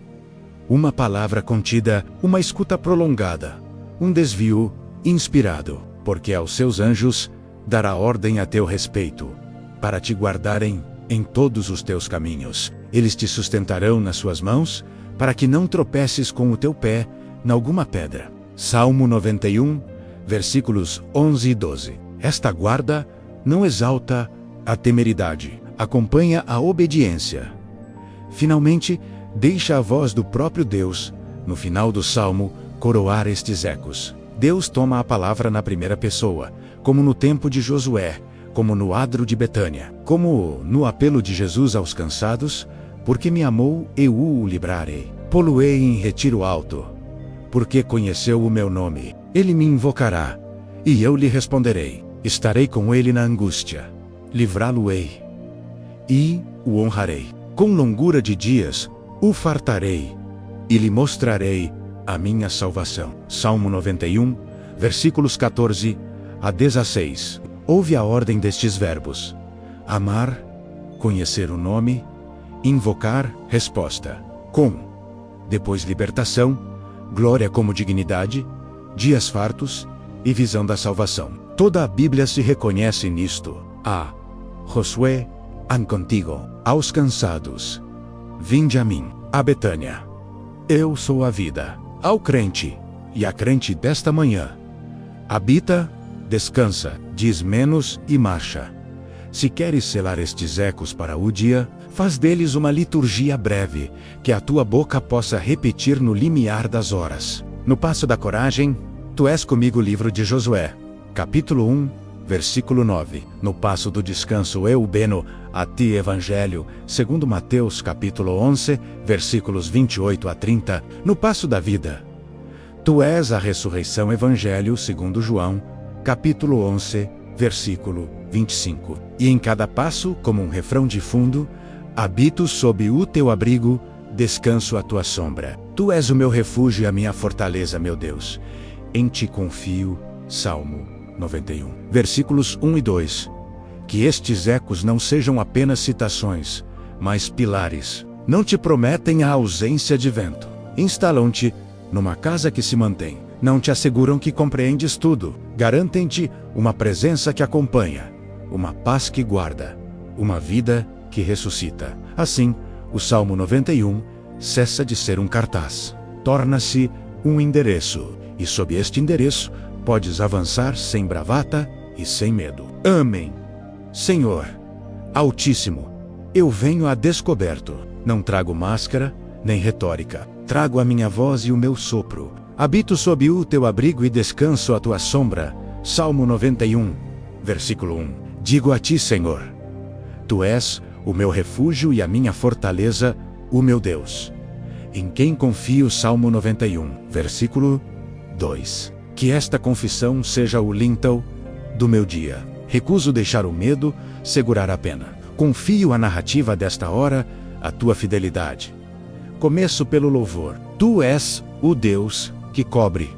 Uma palavra contida, uma escuta prolongada, um desvio inspirado, porque aos seus anjos dará ordem a teu respeito, para te guardarem em todos os teus caminhos. Eles te sustentarão nas suas mãos, para que não tropeces com o teu pé em alguma pedra. Salmo 91, versículos 11 e 12. Esta guarda não exalta a temeridade, acompanha a obediência. Finalmente, deixa a voz do próprio Deus, no final do Salmo, coroar estes ecos. Deus toma a palavra na primeira pessoa, como no tempo de Josué, como no adro de Betânia, como no apelo de Jesus aos cansados: porque me amou, eu o livrarei. Pô-lo-ei em retiro alto, porque conheceu o meu nome. Ele me invocará, e eu lhe responderei. Estarei com ele na angústia, livrá-lo-ei e o honrarei. Com longura de dias o fartarei e lhe mostrarei a minha salvação. Salmo 91, versículos 14 a 16. Ouve a ordem destes verbos: amar, conhecer o nome, invocar, resposta. Com, depois libertação, glória como dignidade, dias fartos e visão da salvação. Toda a Bíblia se reconhece nisto. A Josué, an contigo. Aos cansados, vinde a mim. A Betânia, eu sou a vida. Ao crente, e a crente desta manhã: habita, descansa, diz menos e marcha. Se queres selar estes ecos para o dia, faz deles uma liturgia breve, que a tua boca possa repetir no limiar das horas. No passo da coragem, tu és comigo. Livro de Josué, capítulo 1, versículo 9. No passo do descanso, eu beno a ti. Evangelho, segundo Mateus, capítulo 11, versículos 28 a 30. No passo da vida, Tu és a ressurreição. Evangelho segundo João, capítulo 11, versículo 25. E em cada passo, como um refrão de fundo, habito sob o teu abrigo, descanso à tua sombra. Tu és o meu refúgio e a minha fortaleza, meu Deus. Em ti confio. Salmo 91. Versículos 1 e 2. Que estes ecos não sejam apenas citações, mas pilares. Não te prometem a ausência de vento. Instalam-te numa casa que se mantém. Não te asseguram que compreendes tudo. Garantem-te uma presença que acompanha, uma paz que guarda, uma vida que ressuscita. Assim, o Salmo 91 cessa de ser um cartaz. Torna-se um endereço. E sob este endereço, podes avançar sem bravata e sem medo. Amém. Senhor, Altíssimo, eu venho a descoberto. Não trago máscara, nem retórica. Trago a minha voz e o meu sopro. Habito sob o teu abrigo e descanso à tua sombra. Salmo 91, versículo 1. Digo a ti, Senhor, tu és o meu refúgio e a minha fortaleza, o meu Deus. Em quem confio. Salmo 91, versículo 2. Que esta confissão seja o lintel do meu dia. Recuso deixar o medo segurar a pena. Confio a narrativa desta hora, a tua fidelidade. Começo pelo louvor. Tu és o Deus que cobre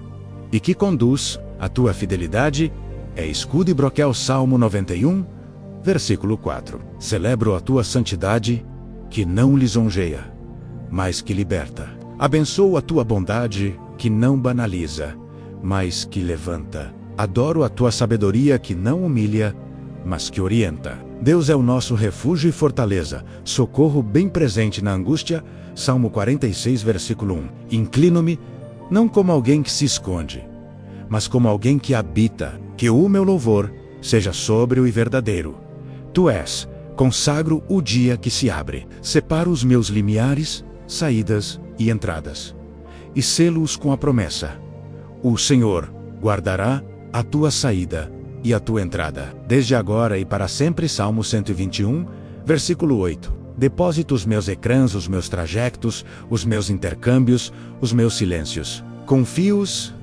e que conduz. A tua fidelidade é escudo e broquel. Salmo 91, versículo 4. Celebro a tua santidade, que não lisonjeia, mas que liberta. Abençoo a tua bondade, que não banaliza, mas que levanta. Adoro a tua sabedoria, que não humilha, mas que orienta. Deus é o nosso refúgio e fortaleza, socorro bem presente na angústia. Salmo 46, versículo 1. Inclino-me, não como alguém que se esconde, mas como alguém que habita. Que o meu louvor seja sóbrio e verdadeiro. Tu és, consagro o dia que se abre. Separo os meus limiares, saídas e entradas, e selo-os com a promessa: o Senhor guardará a tua saída e a tua entrada, desde agora e para sempre. Salmo 121, versículo 8. Deposito os meus ecrãs, os meus trajectos, os meus intercâmbios, os meus silêncios. Confio-os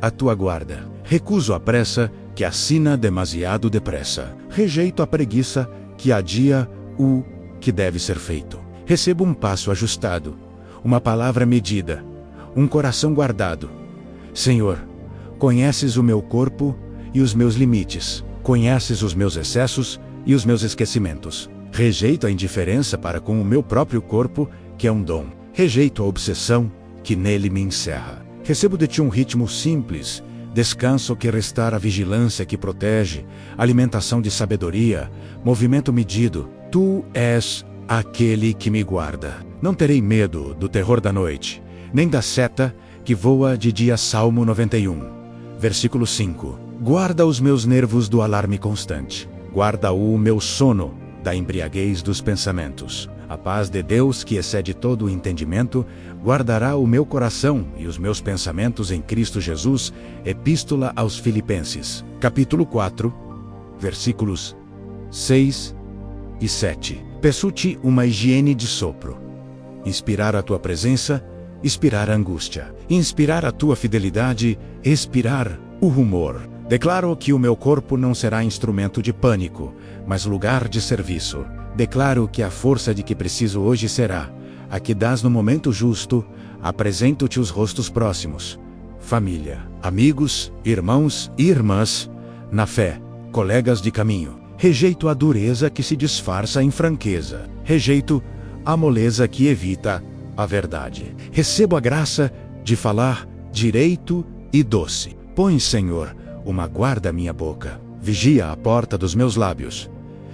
à tua guarda. Recuso a pressa que assina demasiado depressa. Rejeito a preguiça que adia o que deve ser feito. Recebo um passo ajustado, uma palavra medida, um coração guardado. Senhor, conheces o meu corpo e os meus limites. Conheces os meus excessos e os meus esquecimentos. Rejeito a indiferença para com o meu próprio corpo, que é um dom. Rejeito a obsessão que nele me encerra. Recebo de ti um ritmo simples, descanso que restaura, vigilância que protege, alimentação de sabedoria, movimento medido. Tu és aquele que me guarda. Não terei medo do terror da noite, nem da seta que voa de dia. Salmo 91, versículo 5. Guarda os meus nervos do alarme constante. Guarda o meu sono da embriaguez dos pensamentos. A paz de Deus, que excede todo o entendimento, guardará o meu coração e os meus pensamentos em Cristo Jesus. Epístola aos Filipenses, capítulo 4, versículos 6 e 7. Peço-te uma higiene de sopro. Inspirar a tua presença, expirar a angústia. Inspirar a tua fidelidade, expirar o rumor. Declaro que o meu corpo não será instrumento de pânico, mas lugar de serviço. Declaro que a força de que preciso hoje será a que dás no momento justo. Apresento-te os rostos próximos: família, amigos, irmãos e irmãs, na fé, colegas de caminho. Rejeito a dureza que se disfarça em franqueza. Rejeito a moleza que evita a verdade. Recebo a graça de falar direito e doce. Põe, Senhor, uma guarda à minha boca. Vigia a porta dos meus lábios.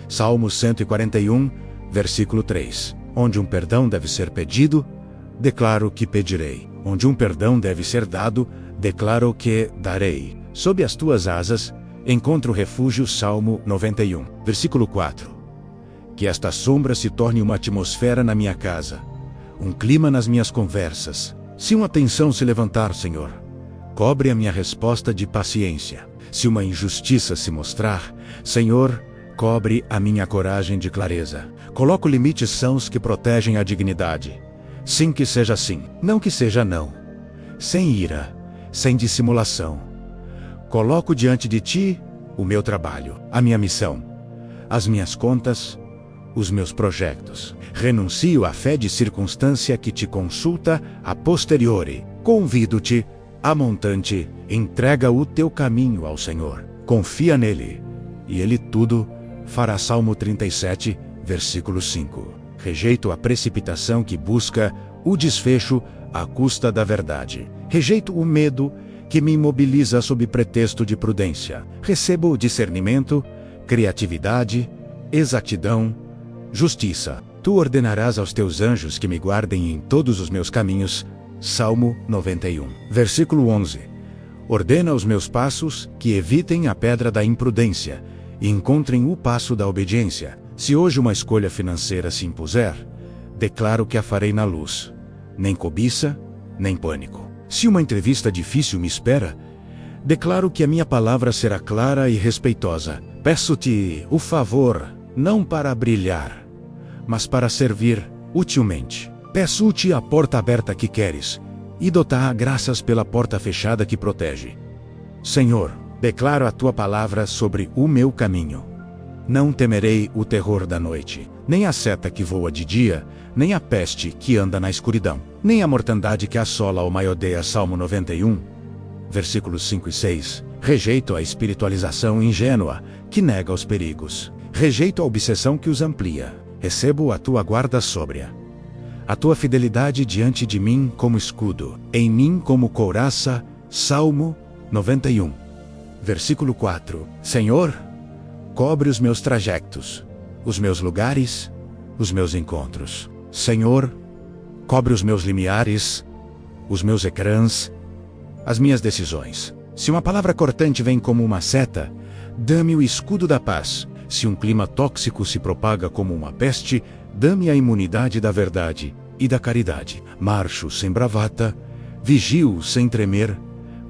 Salmo 141, versículo 3. Onde um perdão deve ser pedido, declaro que pedirei. Onde um perdão deve ser dado, declaro que darei. Sob as tuas asas encontro refúgio. Salmo 91, versículo 4. Que esta sombra se torne uma atmosfera na minha casa, um clima nas minhas conversas. Se uma tensão se levantar, Senhor, cobre a minha resposta de paciência. Se uma injustiça se mostrar, Senhor, cobre a minha coragem de clareza. Coloco limites sãos que protegem a dignidade. Sim, que seja sim, não que seja não. Sem ira, sem dissimulação. Coloco diante de ti o meu trabalho, a minha missão, as minhas contas, os meus projetos. Renuncio à fé de circunstância que te consulta a posteriori. Convido-te, a montante, entrega o teu caminho ao Senhor. Confia nele, e ele tudo fará. Salmo 37, versículo 5. Rejeito a precipitação que busca o desfecho à custa da verdade. Rejeito o medo que me imobiliza sob pretexto de prudência. Recebo discernimento, criatividade, exatidão, justiça. Tu ordenarás aos teus anjos que me guardem em todos os meus caminhos. Salmo 91. Versículo 11. Ordena os meus passos que evitem a pedra da imprudência e encontrem o passo da obediência. Se hoje uma escolha financeira se impuser, declaro que a farei na luz. Nem cobiça, nem pânico. Se uma entrevista difícil me espera, declaro que a minha palavra será clara e respeitosa. Peço-te o favor, não para brilhar, mas para servir utilmente. Peço-te a porta aberta que queres, e dou-te graças pela porta fechada que protege. Senhor, declaro a tua palavra sobre o meu caminho. Não temerei o terror da noite, nem a seta que voa de dia, nem a peste que anda na escuridão, nem a mortandade que assola o maiodeia. Salmo 91, versículos 5 e 6. Rejeito a espiritualização ingênua que nega os perigos. Rejeito a obsessão que os amplia. Recebo a tua guarda sóbria, a tua fidelidade diante de mim como escudo, em mim como couraça. Salmo 91, versículo 4. Senhor, cobre os meus trajetos, os meus lugares, os meus encontros. Senhor, cobre os meus limiares, os meus ecrãs, as minhas decisões. Se uma palavra cortante vem como uma seta, dá-me o escudo da paz. Se um clima tóxico se propaga como uma peste, dá-me a imunidade da verdade e da caridade. Marcho sem bravata, vigio sem tremer,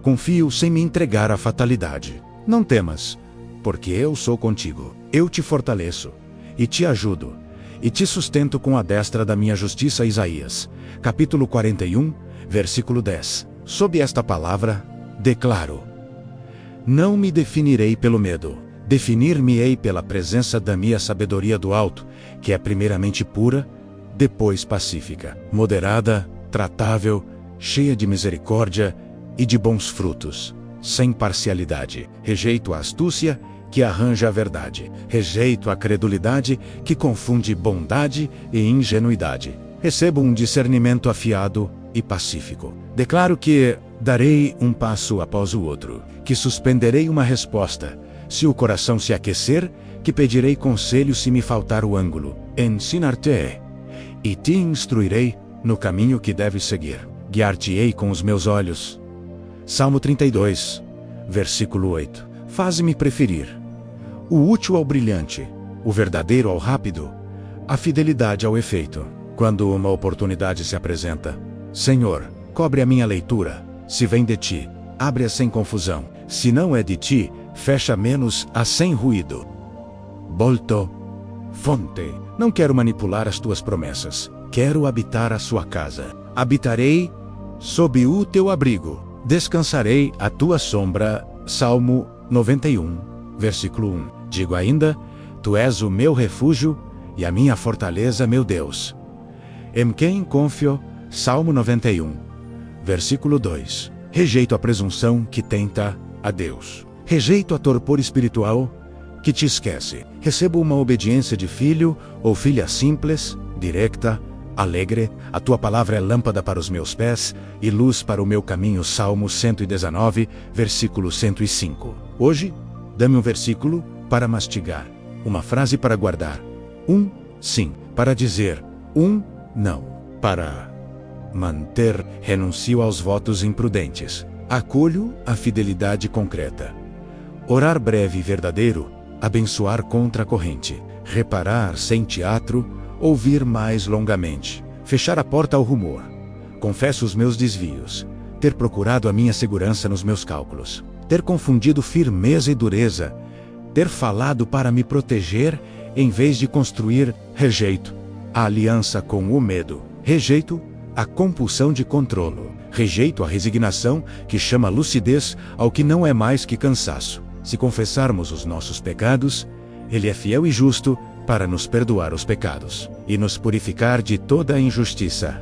confio sem me entregar à fatalidade. Não temas, porque eu sou contigo. Eu te fortaleço, e te ajudo, e te sustento com a destra da minha justiça. Isaías, capítulo 41, versículo 10. Sob esta palavra, declaro: não me definirei pelo medo. Definir-me-ei pela presença da minha sabedoria do alto, que é primeiramente pura, depois pacífica, moderada, tratável, cheia de misericórdia e de bons frutos, sem parcialidade. Rejeito a astúcia que arranja a verdade. Rejeito a credulidade que confunde bondade e ingenuidade. Recebo um discernimento afiado e pacífico. Declaro que darei um passo após o outro, que suspenderei uma resposta se o coração se aquecer, que pedirei conselho se me faltar o ângulo. Ensinar-te e te instruirei no caminho que deves seguir. Guiar-te-ei com os meus olhos. Salmo 32, versículo 8. Faz-me preferir o útil ao brilhante, o verdadeiro ao rápido, a fidelidade ao efeito. Quando uma oportunidade se apresenta, Senhor, cobre a minha leitura. Se vem de ti, abre-a sem confusão. Se não é de ti, fecha menos-a sem ruído. Bolto, fonte. Não quero manipular as tuas promessas. Quero habitar a sua casa. Habitarei sob o teu abrigo. Descansarei à tua sombra. Salmo 91, versículo 1. Digo ainda: tu és o meu refúgio e a minha fortaleza, meu Deus. Em quem confio. Salmo 91, versículo 2. Rejeito a presunção que tenta a Deus. Rejeito a torpor espiritual que te esquece. Recebo uma obediência de filho ou filha simples, direta, alegre. A tua palavra é lâmpada para os meus pés e luz para o meu caminho. Salmo 119, versículo 105. Hoje, dá-me um versículo para mastigar, uma frase para guardar, um sim para dizer, um não para manter. Renuncio aos votos imprudentes. Acolho a fidelidade concreta. Orar breve e verdadeiro, abençoar contra a corrente, reparar sem teatro, ouvir mais longamente, fechar a porta ao rumor. Confesso os meus desvios, ter procurado a minha segurança nos meus cálculos, ter confundido firmeza e dureza, ter falado para me proteger em vez de construir. Rejeito a aliança com o medo. Rejeito a compulsão de controlo. Rejeito a resignação que chama lucidez ao que não é mais que cansaço. Se confessarmos os nossos pecados, Ele é fiel e justo para nos perdoar os pecados e nos purificar de toda a injustiça.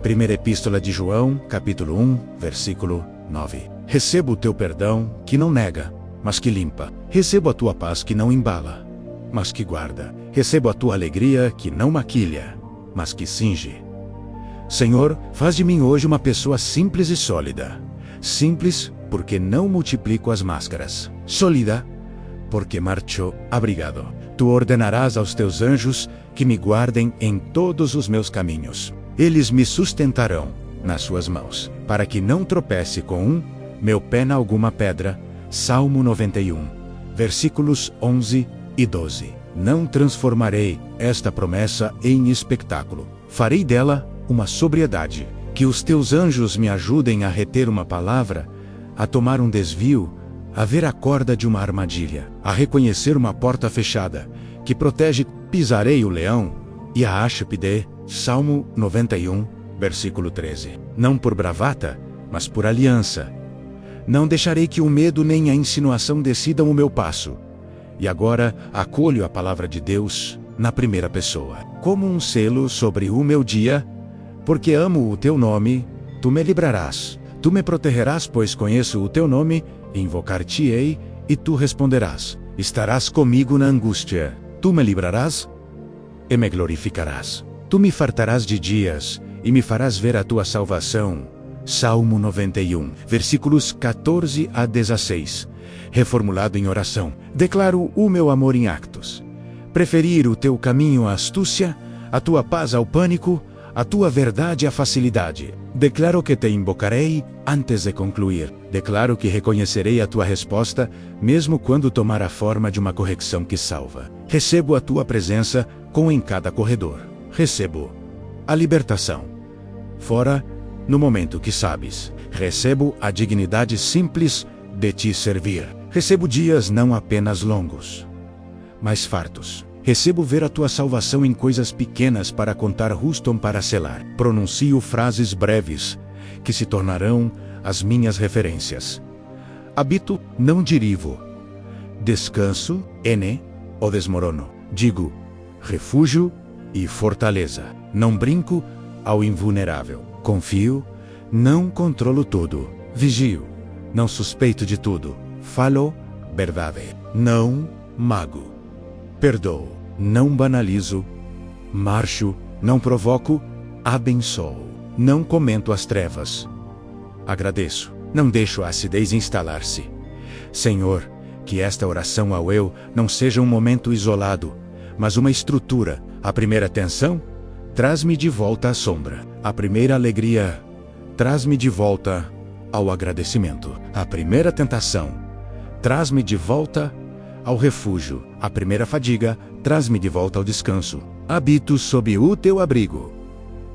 Primeira Epístola de João, capítulo 1, versículo 9. Recebo o teu perdão, que não nega, mas que limpa. Recebo a tua paz, que não embala, mas que guarda. Recebo a tua alegria, que não maquilha, mas que cinge. Senhor, faz de mim hoje uma pessoa simples e sólida. Simples, porque não multiplico as máscaras. Sólida, porque marcho abrigado. Tu ordenarás aos teus anjos que me guardem em todos os meus caminhos. Eles me sustentarão nas suas mãos, para que não tropece com meu pé na alguma pedra. Salmo 91, versículos 11 e 12. Não transformarei esta promessa em espetáculo. Farei dela uma sobriedade. Que os teus anjos me ajudem a reter uma palavra, a tomar um desvio, a ver a corda de uma armadilha, a reconhecer uma porta fechada, que protege. Pisarei o leão e a áspide. Salmo 91, versículo 13. Não por bravata, mas por aliança. Não deixarei que o medo nem a insinuação decidam o meu passo. E agora acolho a palavra de Deus na primeira pessoa, como um selo sobre o meu dia, porque amo o teu nome, tu me livrarás. Tu me protegerás, pois conheço o teu nome, invocar-te-ei, e tu responderás. Estarás comigo na angústia. Tu me livrarás e me glorificarás. Tu me fartarás de dias, e me farás ver a tua salvação. Salmo 91, versículos 14 a 16. Reformulado em oração. Declaro o meu amor em actos. Preferir o teu caminho à astúcia, a tua paz ao pânico, a tua verdade à facilidade. Declaro que te invocarei antes de concluir. Declaro que reconhecerei a tua resposta, mesmo quando tomar a forma de uma correção que salva. Recebo a tua presença com em cada corredor. Recebo a libertação. Fora, no momento que sabes. Recebo a dignidade simples de te servir. Recebo dias não apenas longos, mas fartos. Recebo ver a tua salvação em coisas pequenas para contar rustum para selar. Pronuncio frases breves, que se tornarão as minhas referências. Habito, não derivo. Descanso, ou desmorono. Digo, refúgio e fortaleza. Não brinco ao invulnerável. Confio, não controlo tudo. Vigio, não suspeito de tudo. Falo, verdade. Não mago. Perdoo, não banalizo. Marcho, não provoco. Abençoo, não comento as trevas. Agradeço, não deixo a acidez instalar-se. Senhor, que esta oração ao eu não seja um momento isolado, mas uma estrutura. A primeira tensão, traz-me de volta à sombra. A primeira alegria, traz-me de volta ao agradecimento. A primeira tentação, traz-me de volta ao refúgio. A primeira fadiga, traz-me de volta ao descanso. Habito sob o teu abrigo.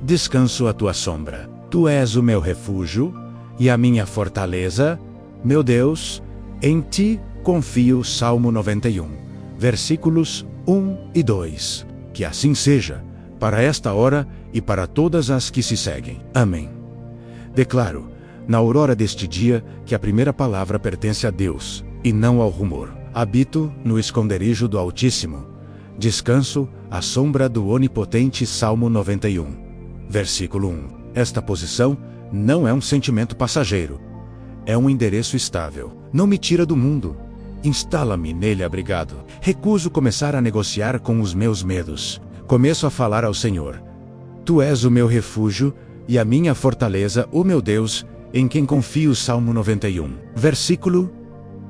Descanso à tua sombra. Tu és o meu refúgio e a minha fortaleza. Meu Deus, em ti confio. Salmo 91, versículos 1 e 2. Que assim seja, para esta hora e para todas as que se seguem. Amém. Declaro, na aurora deste dia, que a primeira palavra pertence a Deus, e não ao rumor. Habito no esconderijo do Altíssimo. Descanso à sombra do Onipotente. Salmo 91, versículo 1. Esta posição não é um sentimento passageiro. É um endereço estável. Não me tira do mundo. Instala-me nele abrigado. Recuso começar a negociar com os meus medos. Começo a falar ao Senhor. Tu és o meu refúgio e a minha fortaleza, o meu Deus, em quem confio. Salmo 91, versículo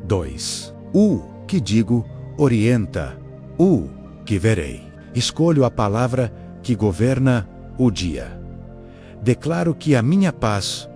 2. O que digo orienta o que verei. Escolho a palavra que governa o dia. Declaro que a minha paz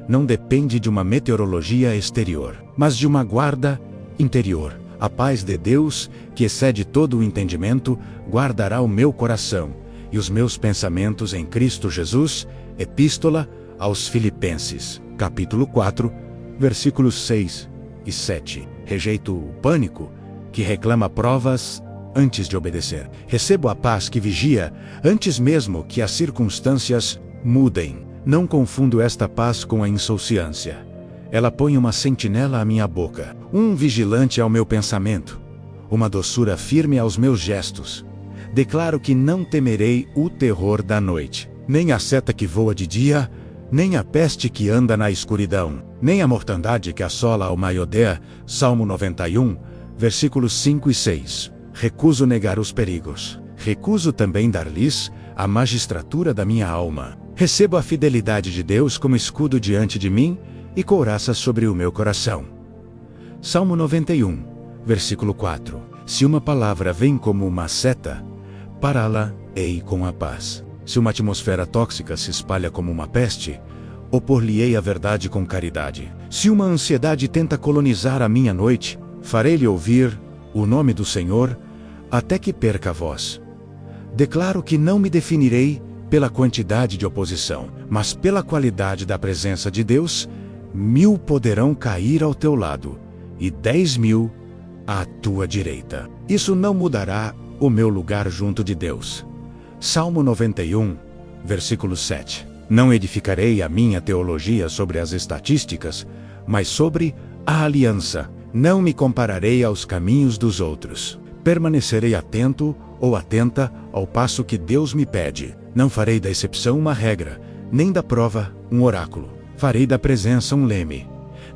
não depende de uma meteorologia exterior, mas de uma guarda interior. A paz de Deus, que excede todo o entendimento, guardará o meu coração e os meus pensamentos em Cristo Jesus. Epístola aos Filipenses, capítulo 4, versículos 6 e 7. Rejeito o pânico, que reclama provas antes de obedecer. Recebo a paz que vigia antes mesmo que as circunstâncias mudem. Não confundo esta paz com a insouciância. Ela põe uma sentinela à minha boca, um vigilante ao meu pensamento, uma doçura firme aos meus gestos. Declaro que não temerei o terror da noite, nem a seta que voa de dia, nem a peste que anda na escuridão, nem a mortandade que assola a Alma-Iodea. Salmo 91, versículos 5 e 6. Recuso negar os perigos. Recuso também dar-lhes a magistratura da minha alma. Recebo a fidelidade de Deus como escudo diante de mim e couraça sobre o meu coração. Salmo 91, versículo 4. Se uma palavra vem como uma seta, pará-la-ei com a paz. Se uma atmosfera tóxica se espalha como uma peste, opor-lhe-ei a verdade com caridade. Se uma ansiedade tenta colonizar a minha noite, farei-lhe ouvir o nome do Senhor até que perca a voz. Declaro que não me definirei pela quantidade de oposição, mas pela qualidade da presença de Deus. 1000 poderão cair ao teu lado e 10.000 à tua direita. Isso não mudará o meu lugar junto de Deus. Salmo 91, versículo 7. Não edificarei a minha teologia sobre as estatísticas, mas sobre a aliança. Não me compararei aos caminhos dos outros. Permanecerei atento ou atenta ao passo que Deus me pede. Não farei da exceção uma regra, nem da prova um oráculo. Farei da presença um leme.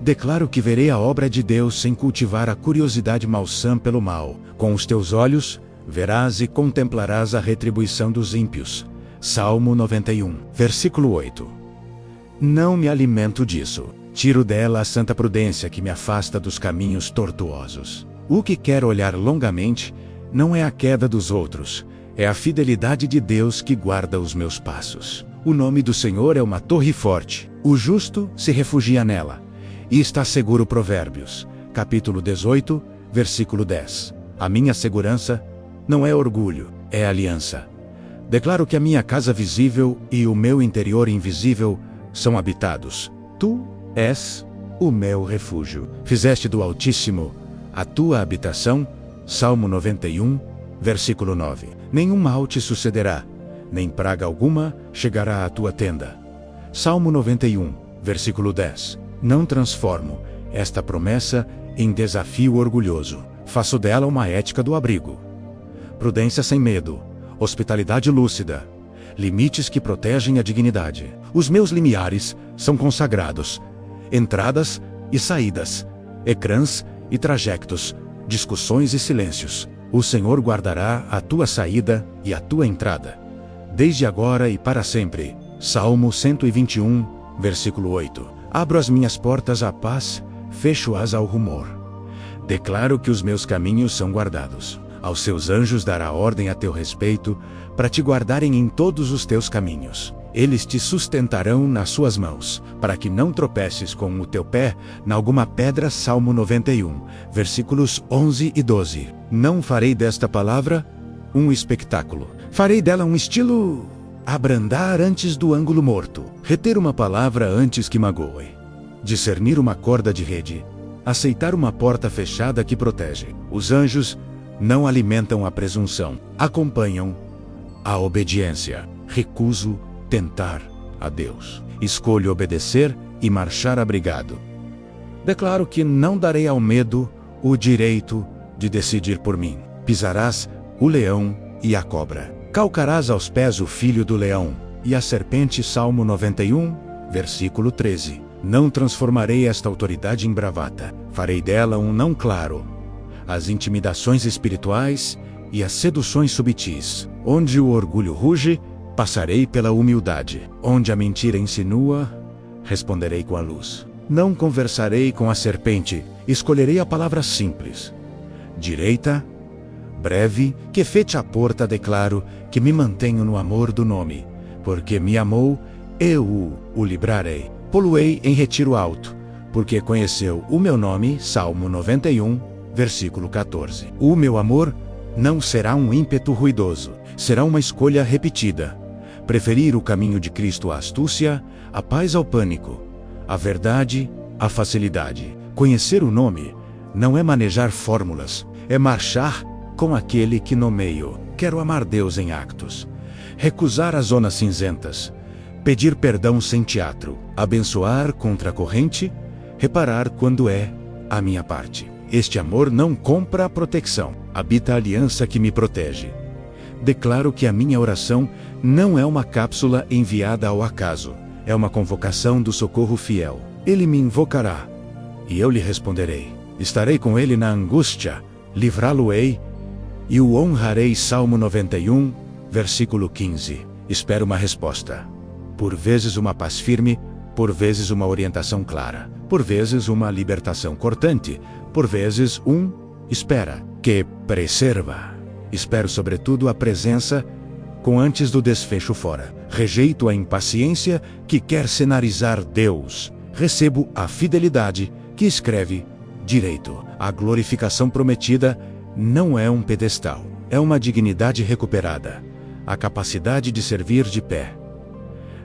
Declaro que verei a obra de Deus sem cultivar a curiosidade malsã pelo mal. Com os teus olhos verás e contemplarás a retribuição dos ímpios. Salmo 91, versículo 8. Não me alimento disso. Tiro dela a santa prudência que me afasta dos caminhos tortuosos. O que quero olhar longamente não é a queda dos outros, é a fidelidade de Deus que guarda os meus passos. O nome do Senhor é uma torre forte. O justo se refugia nela e está seguro. Provérbios, capítulo 18, versículo 10. A minha segurança não é orgulho, é aliança. Declaro que a minha casa visível e o meu interior invisível são habitados. Tu és o meu refúgio. Fizeste do Altíssimo a tua habitação. Salmo 91, versículo 9. Nenhum mal te sucederá, nem praga alguma chegará à tua tenda. Salmo 91, versículo 10. Não transformo esta promessa em desafio orgulhoso. Faço dela uma ética do abrigo. Prudência sem medo, hospitalidade lúcida, limites que protegem a dignidade. Os meus limiares são consagrados, entradas e saídas, ecrãs e trajectos, discussões e silêncios. O Senhor guardará a tua saída e a tua entrada, desde agora e para sempre. Salmo 121, versículo 8. Abro as minhas portas à paz, fecho-as ao rumor. Declaro que os meus caminhos são guardados. Aos seus anjos dará ordem a teu respeito, para te guardarem em todos os teus caminhos. Eles te sustentarão nas suas mãos, para que não tropeces com o teu pé em alguma pedra. Salmo 91, versículos 11 e 12. Não farei desta palavra um espetáculo. Farei dela um estilo abrandar antes do ângulo morto. Reter uma palavra antes que magoe. Discernir uma corda de rede. Aceitar uma porta fechada que protege. Os anjos não alimentam a presunção, acompanham a obediência. Recuso tentar a Deus. Escolho obedecer e marchar abrigado. Declaro que não darei ao medo o direito de decidir por mim. Pisarás o leão e a cobra. Calcarás aos pés o filho do leão e a serpente. Salmo 91, versículo 13. Não transformarei esta autoridade em bravata. Farei dela um não claro. As intimidações espirituais e as seduções subtis. Onde o orgulho ruge, passarei pela humildade. Onde a mentira insinua, responderei com a luz. Não conversarei com a serpente, escolherei a palavra simples. Direita, breve, que fecha a porta. Declaro que me mantenho no amor do nome, porque me amou, eu o livrarei. Poluei em retiro alto, porque conheceu o meu nome. Salmo 91, versículo 14. O meu amor não será um ímpeto ruidoso, será uma escolha repetida. Preferir o caminho de Cristo à astúcia, a paz ao pânico, a verdade à facilidade. Conhecer o nome não é manejar fórmulas, é marchar com aquele que nomeio. Quero amar Deus em actos, recusar as zonas cinzentas, pedir perdão sem teatro, abençoar contra a corrente, reparar quando é a minha parte. Este amor não compra a proteção, habita a aliança que me protege. Declaro que a minha oração não é uma cápsula enviada ao acaso, é uma convocação do socorro fiel. Ele me invocará, e eu lhe responderei. Estarei com ele na angústia, livrá-lo-ei, e o honrarei. Salmo 91, versículo 15. Espero uma resposta. Por vezes uma paz firme, por vezes uma orientação clara, por vezes uma libertação cortante, por vezes espera, que preserva. Espero sobretudo a presença com antes do desfecho fora. Rejeito a impaciência que quer cenarizar Deus. Recebo a fidelidade que escreve direito. A glorificação prometida não é um pedestal, é uma dignidade recuperada, a capacidade de servir de pé.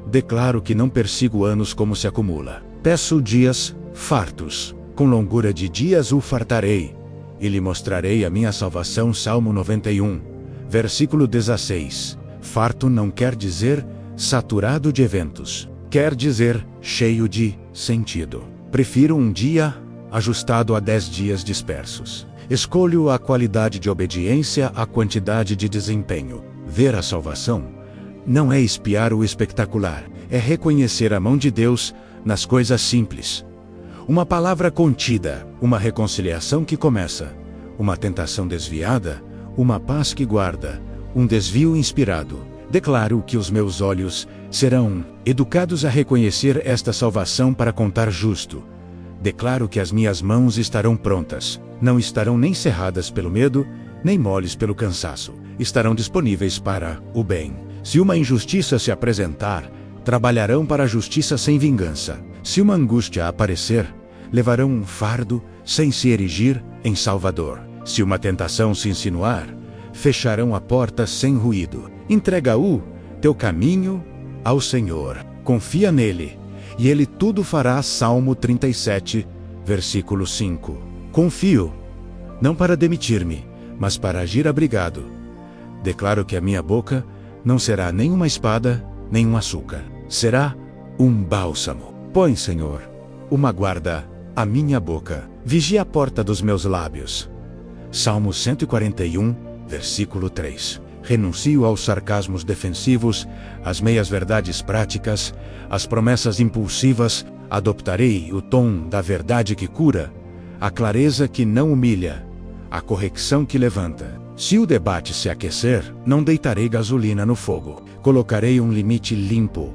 Declaro que não persigo anos como se acumula. Peço dias fartos, com longura de dias o fartarei, e lhe mostrarei a minha salvação. Salmo 91, versículo 16. Farto não quer dizer saturado de eventos, quer dizer cheio de sentido. Prefiro um dia ajustado a 10 dias dispersos. Escolho a qualidade de obediência à quantidade de desempenho. Ver a salvação não é espiar o espetacular, é reconhecer a mão de Deus nas coisas simples. Uma palavra contida, uma reconciliação que começa, uma tentação desviada, uma paz que guarda, um desvio inspirado. Declaro que os meus olhos serão educados a reconhecer esta salvação para contar justo. Declaro que as minhas mãos estarão prontas, não estarão nem cerradas pelo medo, nem moles pelo cansaço. Estarão disponíveis para o bem. Se uma injustiça se apresentar, trabalharão para a justiça sem vingança. Se uma angústia aparecer, levarão um fardo sem se erigir em salvador. Se uma tentação se insinuar, fecharão a porta sem ruído. Entrega teu caminho ao Senhor. Confia nele, e ele tudo fará. Salmo 37, versículo 5. Confio, não para demitir-me, mas para agir abrigado. Declaro que a minha boca não será nem uma espada, nem um açúcar. Será um bálsamo. Põe, Senhor, uma guarda à minha boca. Vigia a porta dos meus lábios. Salmo 141, versículo 3. Renuncio aos sarcasmos defensivos, às meias-verdades práticas, às promessas impulsivas. Adoptarei o tom da verdade que cura, a clareza que não humilha, a correção que levanta. Se o debate se aquecer, não deitarei gasolina no fogo. Colocarei um limite limpo,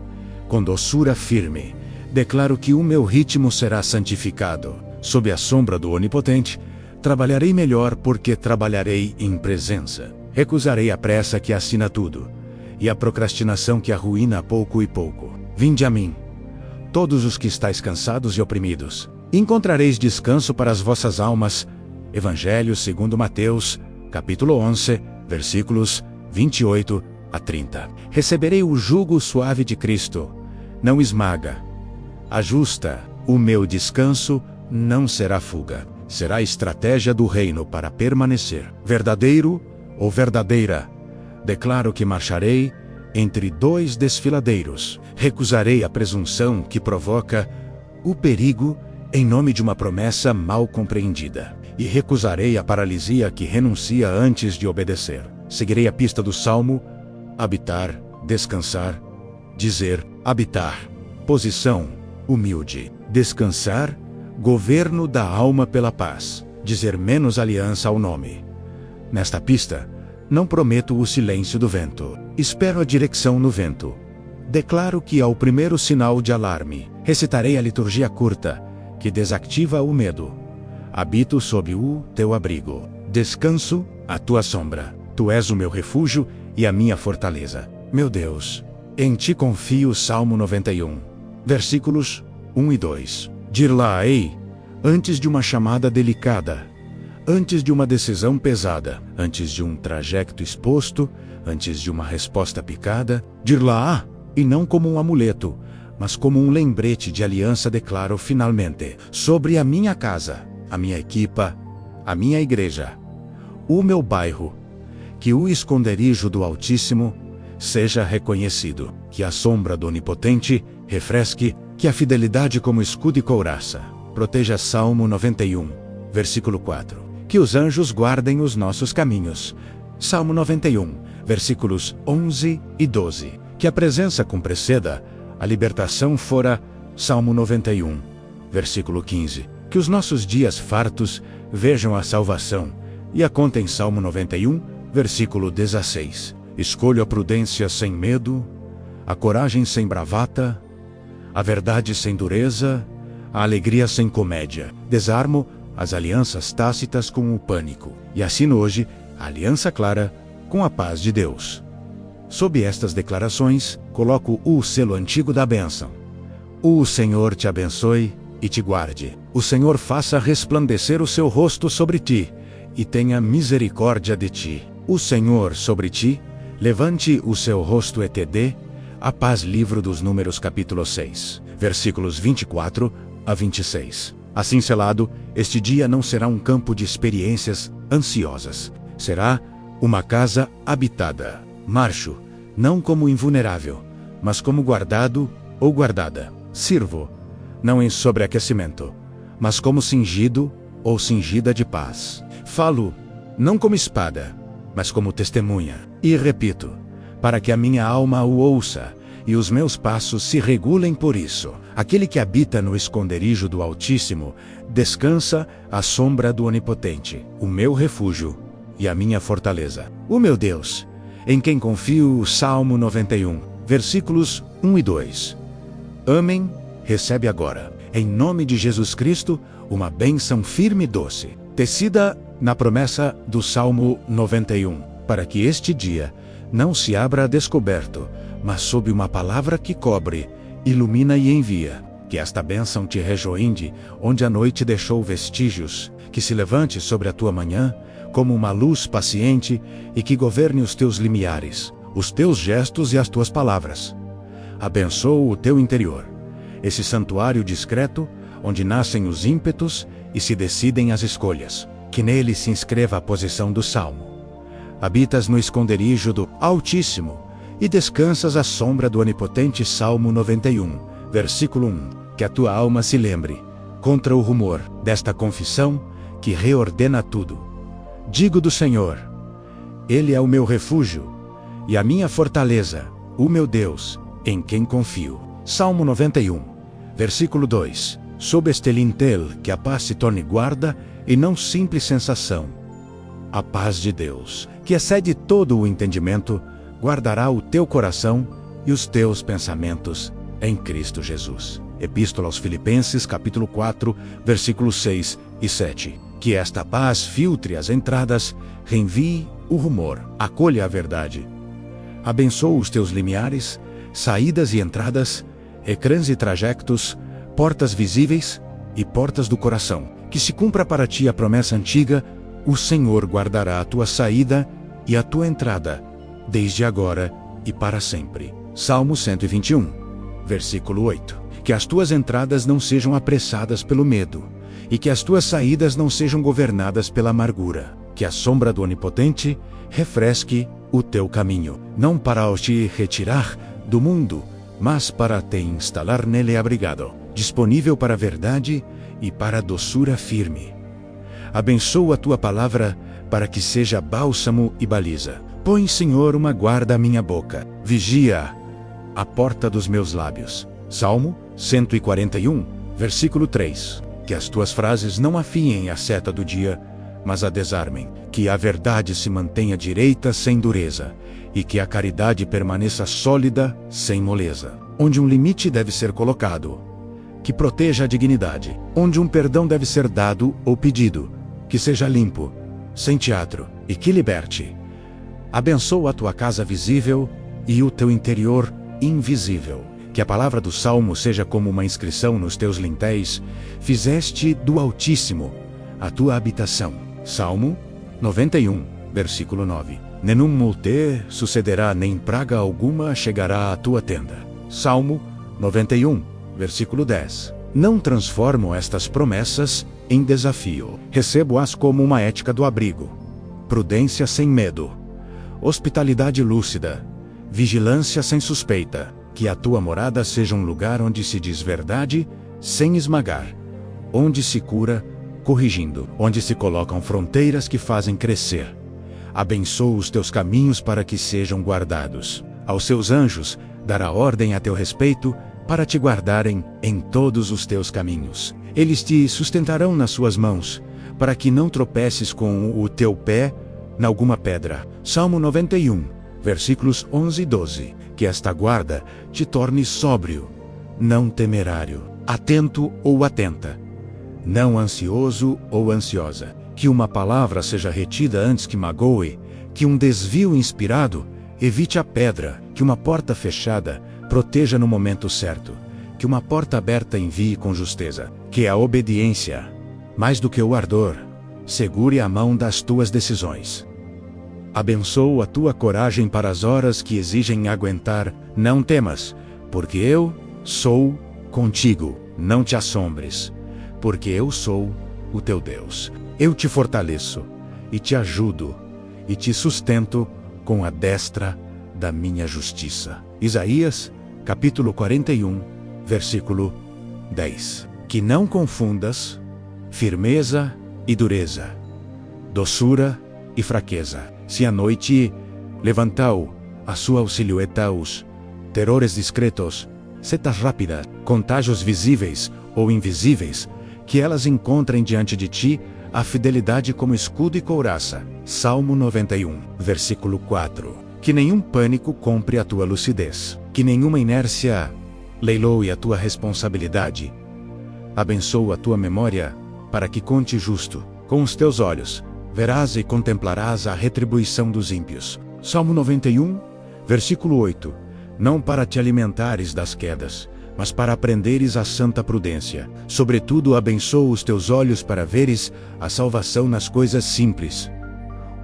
com doçura firme. Declaro que o meu ritmo será santificado. Sob a sombra do Onipotente, trabalharei melhor porque trabalharei em presença. Recusarei a pressa que assina tudo, e a procrastinação que arruína pouco e pouco. Vinde a mim, todos os que estáis cansados e oprimidos. Encontrareis descanso para as vossas almas. Evangelho segundo Mateus, capítulo 11, versículos 28 a 30. Receberei o jugo suave de Cristo. Não esmaga, ajusta. O meu descanso não será fuga. Será estratégia do reino para permanecer. Verdadeiro ou verdadeira, declaro que marcharei entre dois desfiladeiros. Recusarei a presunção que provoca o perigo em nome de uma promessa mal compreendida. E recusarei a paralisia que renuncia antes de obedecer. Seguirei a pista do Salmo: habitar, descansar, dizer, habitar. Posição: humilde. Descansar, governo da alma pela paz. Dizer menos aliança ao nome. Nesta pista, não prometo o silêncio do vento. Espero a direção no vento. Declaro que ao primeiro sinal de alarme, recitarei a liturgia curta, que desativa o medo. Habito sob o teu abrigo. Descanso à tua sombra. Tu és o meu refúgio e a minha fortaleza. Meu Deus, em ti confio. Salmo 91, versículos 1 e 2. Dir-lá-ei, antes de uma chamada delicada, antes de uma decisão pesada, antes de um trajeto exposto, antes de uma resposta picada, dir-lá-á, e não como um amuleto, mas como um lembrete de aliança. Declaro finalmente, sobre a minha casa, a minha equipa, a minha igreja, o meu bairro, que o esconderijo do Altíssimo seja reconhecido, que a sombra do Onipotente refresque, que a fidelidade como escudo e couraça proteja. Salmo 91, versículo 4. Que os anjos guardem os nossos caminhos. Salmo 91, versículos 11 e 12. Que a presença com preceda, a libertação fora. Salmo 91, versículo 15. Que os nossos dias fartos vejam a salvação, e a contem. Salmo 91, versículo 16. Escolho a prudência sem medo, a coragem sem bravata, a verdade sem dureza, a alegria sem comédia. Desarmo as alianças tácitas com o pânico, e assino hoje a aliança clara com a paz de Deus. Sob estas declarações, coloco o selo antigo da bênção. O Senhor te abençoe e te guarde. O Senhor faça resplandecer o seu rosto sobre ti e tenha misericórdia de ti. O Senhor sobre ti levante o seu rosto e te dê a paz. Livro dos Números, capítulo 6, versículos 24 a 26. Assim selado, este dia não será um campo de experiências ansiosas. Será uma casa habitada. Marcho, não como invulnerável, mas como guardado ou guardada. Sirvo, não em sobreaquecimento, mas como cingido ou cingida de paz. Falo, não como espada, mas como testemunha. E repito, para que a minha alma o ouça, e os meus passos se regulem por isso. Aquele que habita no esconderijo do Altíssimo, descansa à sombra do Onipotente, o meu refúgio e a minha fortaleza. O meu Deus, em quem confio. Salmo 91, versículos 1 e 2. Amém. Recebe agora, em nome de Jesus Cristo, uma bênção firme e doce, tecida na promessa do Salmo 91, para que este dia não se abra a descoberto, mas sob uma palavra que cobre, ilumina e envia. Que esta bênção te rejoinde, onde a noite deixou vestígios, que se levante sobre a tua manhã, como uma luz paciente, e que governe os teus limiares, os teus gestos e as tuas palavras. Abençoa o teu interior, esse santuário discreto, onde nascem os ímpetos e se decidem as escolhas. Que nele se inscreva a posição do Salmo. Habitas no esconderijo do Altíssimo e descansas à sombra do Onipotente. Salmo 91, versículo 1. Que a tua alma se lembre, contra o rumor desta confissão que reordena tudo. Digo do Senhor: Ele é o meu refúgio e a minha fortaleza, o meu Deus, em quem confio. Salmo 91, versículo 2. Sob este lintel que a paz se torne guarda e não simples sensação. A paz de Deus, que excede todo o entendimento, guardará o teu coração e os teus pensamentos em Cristo Jesus. Epístola aos Filipenses, capítulo 4, versículos 6 e 7. Que esta paz filtre as entradas, reenvie o rumor, acolha a verdade. Abençoa os teus limiares, saídas e entradas, ecrãs e trajectos, portas visíveis e portas do coração. Que se cumpra para ti a promessa antiga: o Senhor guardará a tua saída e a tua entrada, desde agora e para sempre. Salmo 121, versículo 8. Que as tuas entradas não sejam apressadas pelo medo, e que as tuas saídas não sejam governadas pela amargura. Que a sombra do Onipotente refresque o teu caminho, não para te retirar do mundo, mas para te instalar nele abrigado, disponível para a verdade e para a doçura firme. Abençoa a tua palavra para que seja bálsamo e baliza. Põe, Senhor, uma guarda à minha boca. Vigia a porta dos meus lábios. Salmo 141, versículo 3. Que as tuas frases não afiem a seta do dia, mas a desarmem. Que a verdade se mantenha direita sem dureza, e que a caridade permaneça sólida sem moleza. Onde um limite deve ser colocado, que proteja a dignidade. Onde um perdão deve ser dado ou pedido, que seja limpo, sem teatro, e que liberte. Abençoa a tua casa visível e o teu interior invisível. Que a palavra do Salmo seja como uma inscrição nos teus lintéis: fizeste do Altíssimo a tua habitação. Salmo 91, versículo 9. Nenhum multe sucederá, nem praga alguma chegará à tua tenda. Salmo 91, versículo 10. Não transformo estas promessas em desafio. Recebo-as como uma ética do abrigo. Prudência sem medo. Hospitalidade lúcida. vigilância sem suspeita, que a tua morada seja um lugar onde se diz verdade, sem esmagar, onde se cura, corrigindo, onde se colocam fronteiras que fazem crescer. Abençoa os teus caminhos para que sejam guardados. Aos seus anjos dará ordem a teu respeito, para te guardarem em todos os teus caminhos. Eles te sustentarão nas suas mãos, para que não tropeces com o teu pé em alguma pedra. Salmo 91, versículos 11 e 12. Que esta guarda te torne sóbrio, não temerário, atento ou atenta, não ansioso ou ansiosa. Que uma palavra seja retida antes que magoe, que um desvio inspirado evite a pedra, que uma porta fechada proteja no momento certo, que uma porta aberta envie com justeza, que a obediência, mais do que o ardor, segure a mão das tuas decisões. Abençoo a tua coragem para as horas que exigem aguentar. Não temas, porque eu sou contigo. Não te assombres, porque eu sou o teu Deus. Eu te fortaleço, e te ajudo, e te sustento com a destra da minha justiça. Isaías, capítulo 41, versículo 10. Que não confundas firmeza e dureza, doçura e fraqueza. Se a noite levantou a sua silhueta os terrores discretos, setas rápidas, contágios visíveis ou invisíveis, que elas encontrem diante de ti a fidelidade como escudo e couraça. Salmo 91, versículo 4. Que nenhum pânico compre a tua lucidez, que nenhuma inércia leiloe a tua responsabilidade. Abençoa a tua memória, para que conte justo. Com os teus olhos verás e contemplarás a retribuição dos ímpios. Salmo 91, versículo 8. Não para te alimentares das quedas, mas para aprenderes a santa prudência. Sobretudo abençoa os teus olhos para veres a salvação nas coisas simples.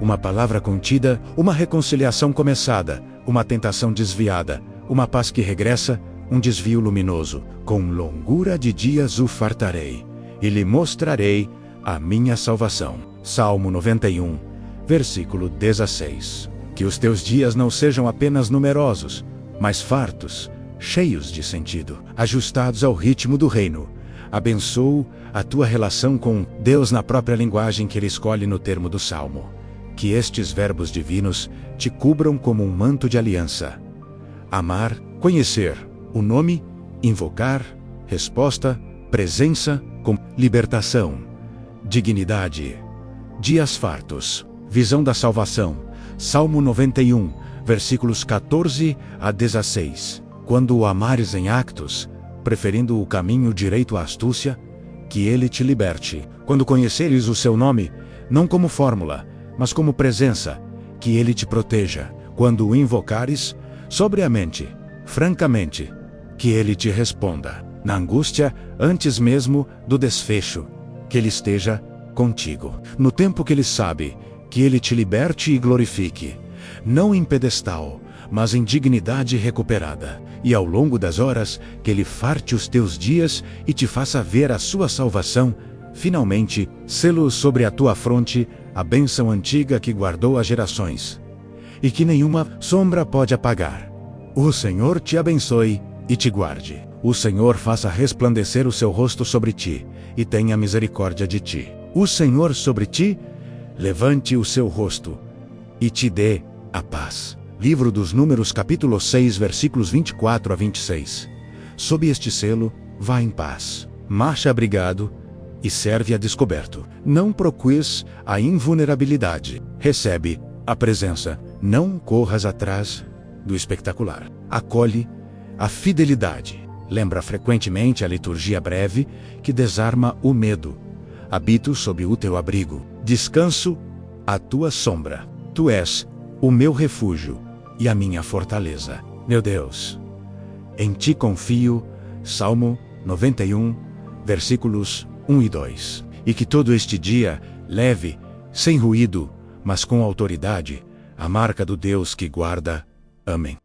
Uma palavra contida, uma reconciliação começada, uma tentação desviada, uma paz que regressa, um desvio luminoso. Com longura de dias o fartarei, e lhe mostrarei a minha salvação. Salmo 91, versículo 16. Que os teus dias não sejam apenas numerosos, mas fartos, cheios de sentido, ajustados ao ritmo do reino. Abençoo a tua relação com Deus na própria linguagem que ele escolhe no termo do Salmo. Que estes verbos divinos te cubram como um manto de aliança. Amar, conhecer, o nome, invocar, resposta, presença, com libertação, dignidade, dias fartos, visão da salvação. Salmo 91, versículos 14 a 16. Quando o amares em actos, preferindo o caminho direito à astúcia, que ele te liberte. Quando conheceres o seu nome, não como fórmula, mas como presença, que ele te proteja. Quando o invocares, sobriamente, francamente, que ele te responda. Na angústia, antes mesmo do desfecho, que ele esteja contigo. No tempo que ele sabe, que ele te liberte e glorifique, não em pedestal, mas em dignidade recuperada. E ao longo das horas, que ele farte os teus dias e te faça ver a sua salvação. Finalmente, selo sobre a tua fronte a bênção antiga que guardou as gerações, e que nenhuma sombra pode apagar. O Senhor te abençoe e te guarde. O Senhor faça resplandecer o seu rosto sobre ti, e tenha misericórdia de ti. O Senhor sobre ti levante o seu rosto, e te dê a paz. Livro dos Números, capítulo 6, versículos 24 a 26. Sob este selo, vá em paz. Marcha abrigado e serve a descoberto. Não procures a invulnerabilidade. Recebe a presença. Não corras atrás do espetacular. Acolhe a fidelidade. Lembra frequentemente a liturgia breve que desarma o medo. Habito sob o teu abrigo. Descanso à tua sombra. Tu és o meu refúgio e a minha fortaleza. Meu Deus, em ti confio. Salmo 91, versículos 1 e 2. E que todo este dia leve, sem ruído, mas com autoridade, a marca do Deus que guarda. Amém.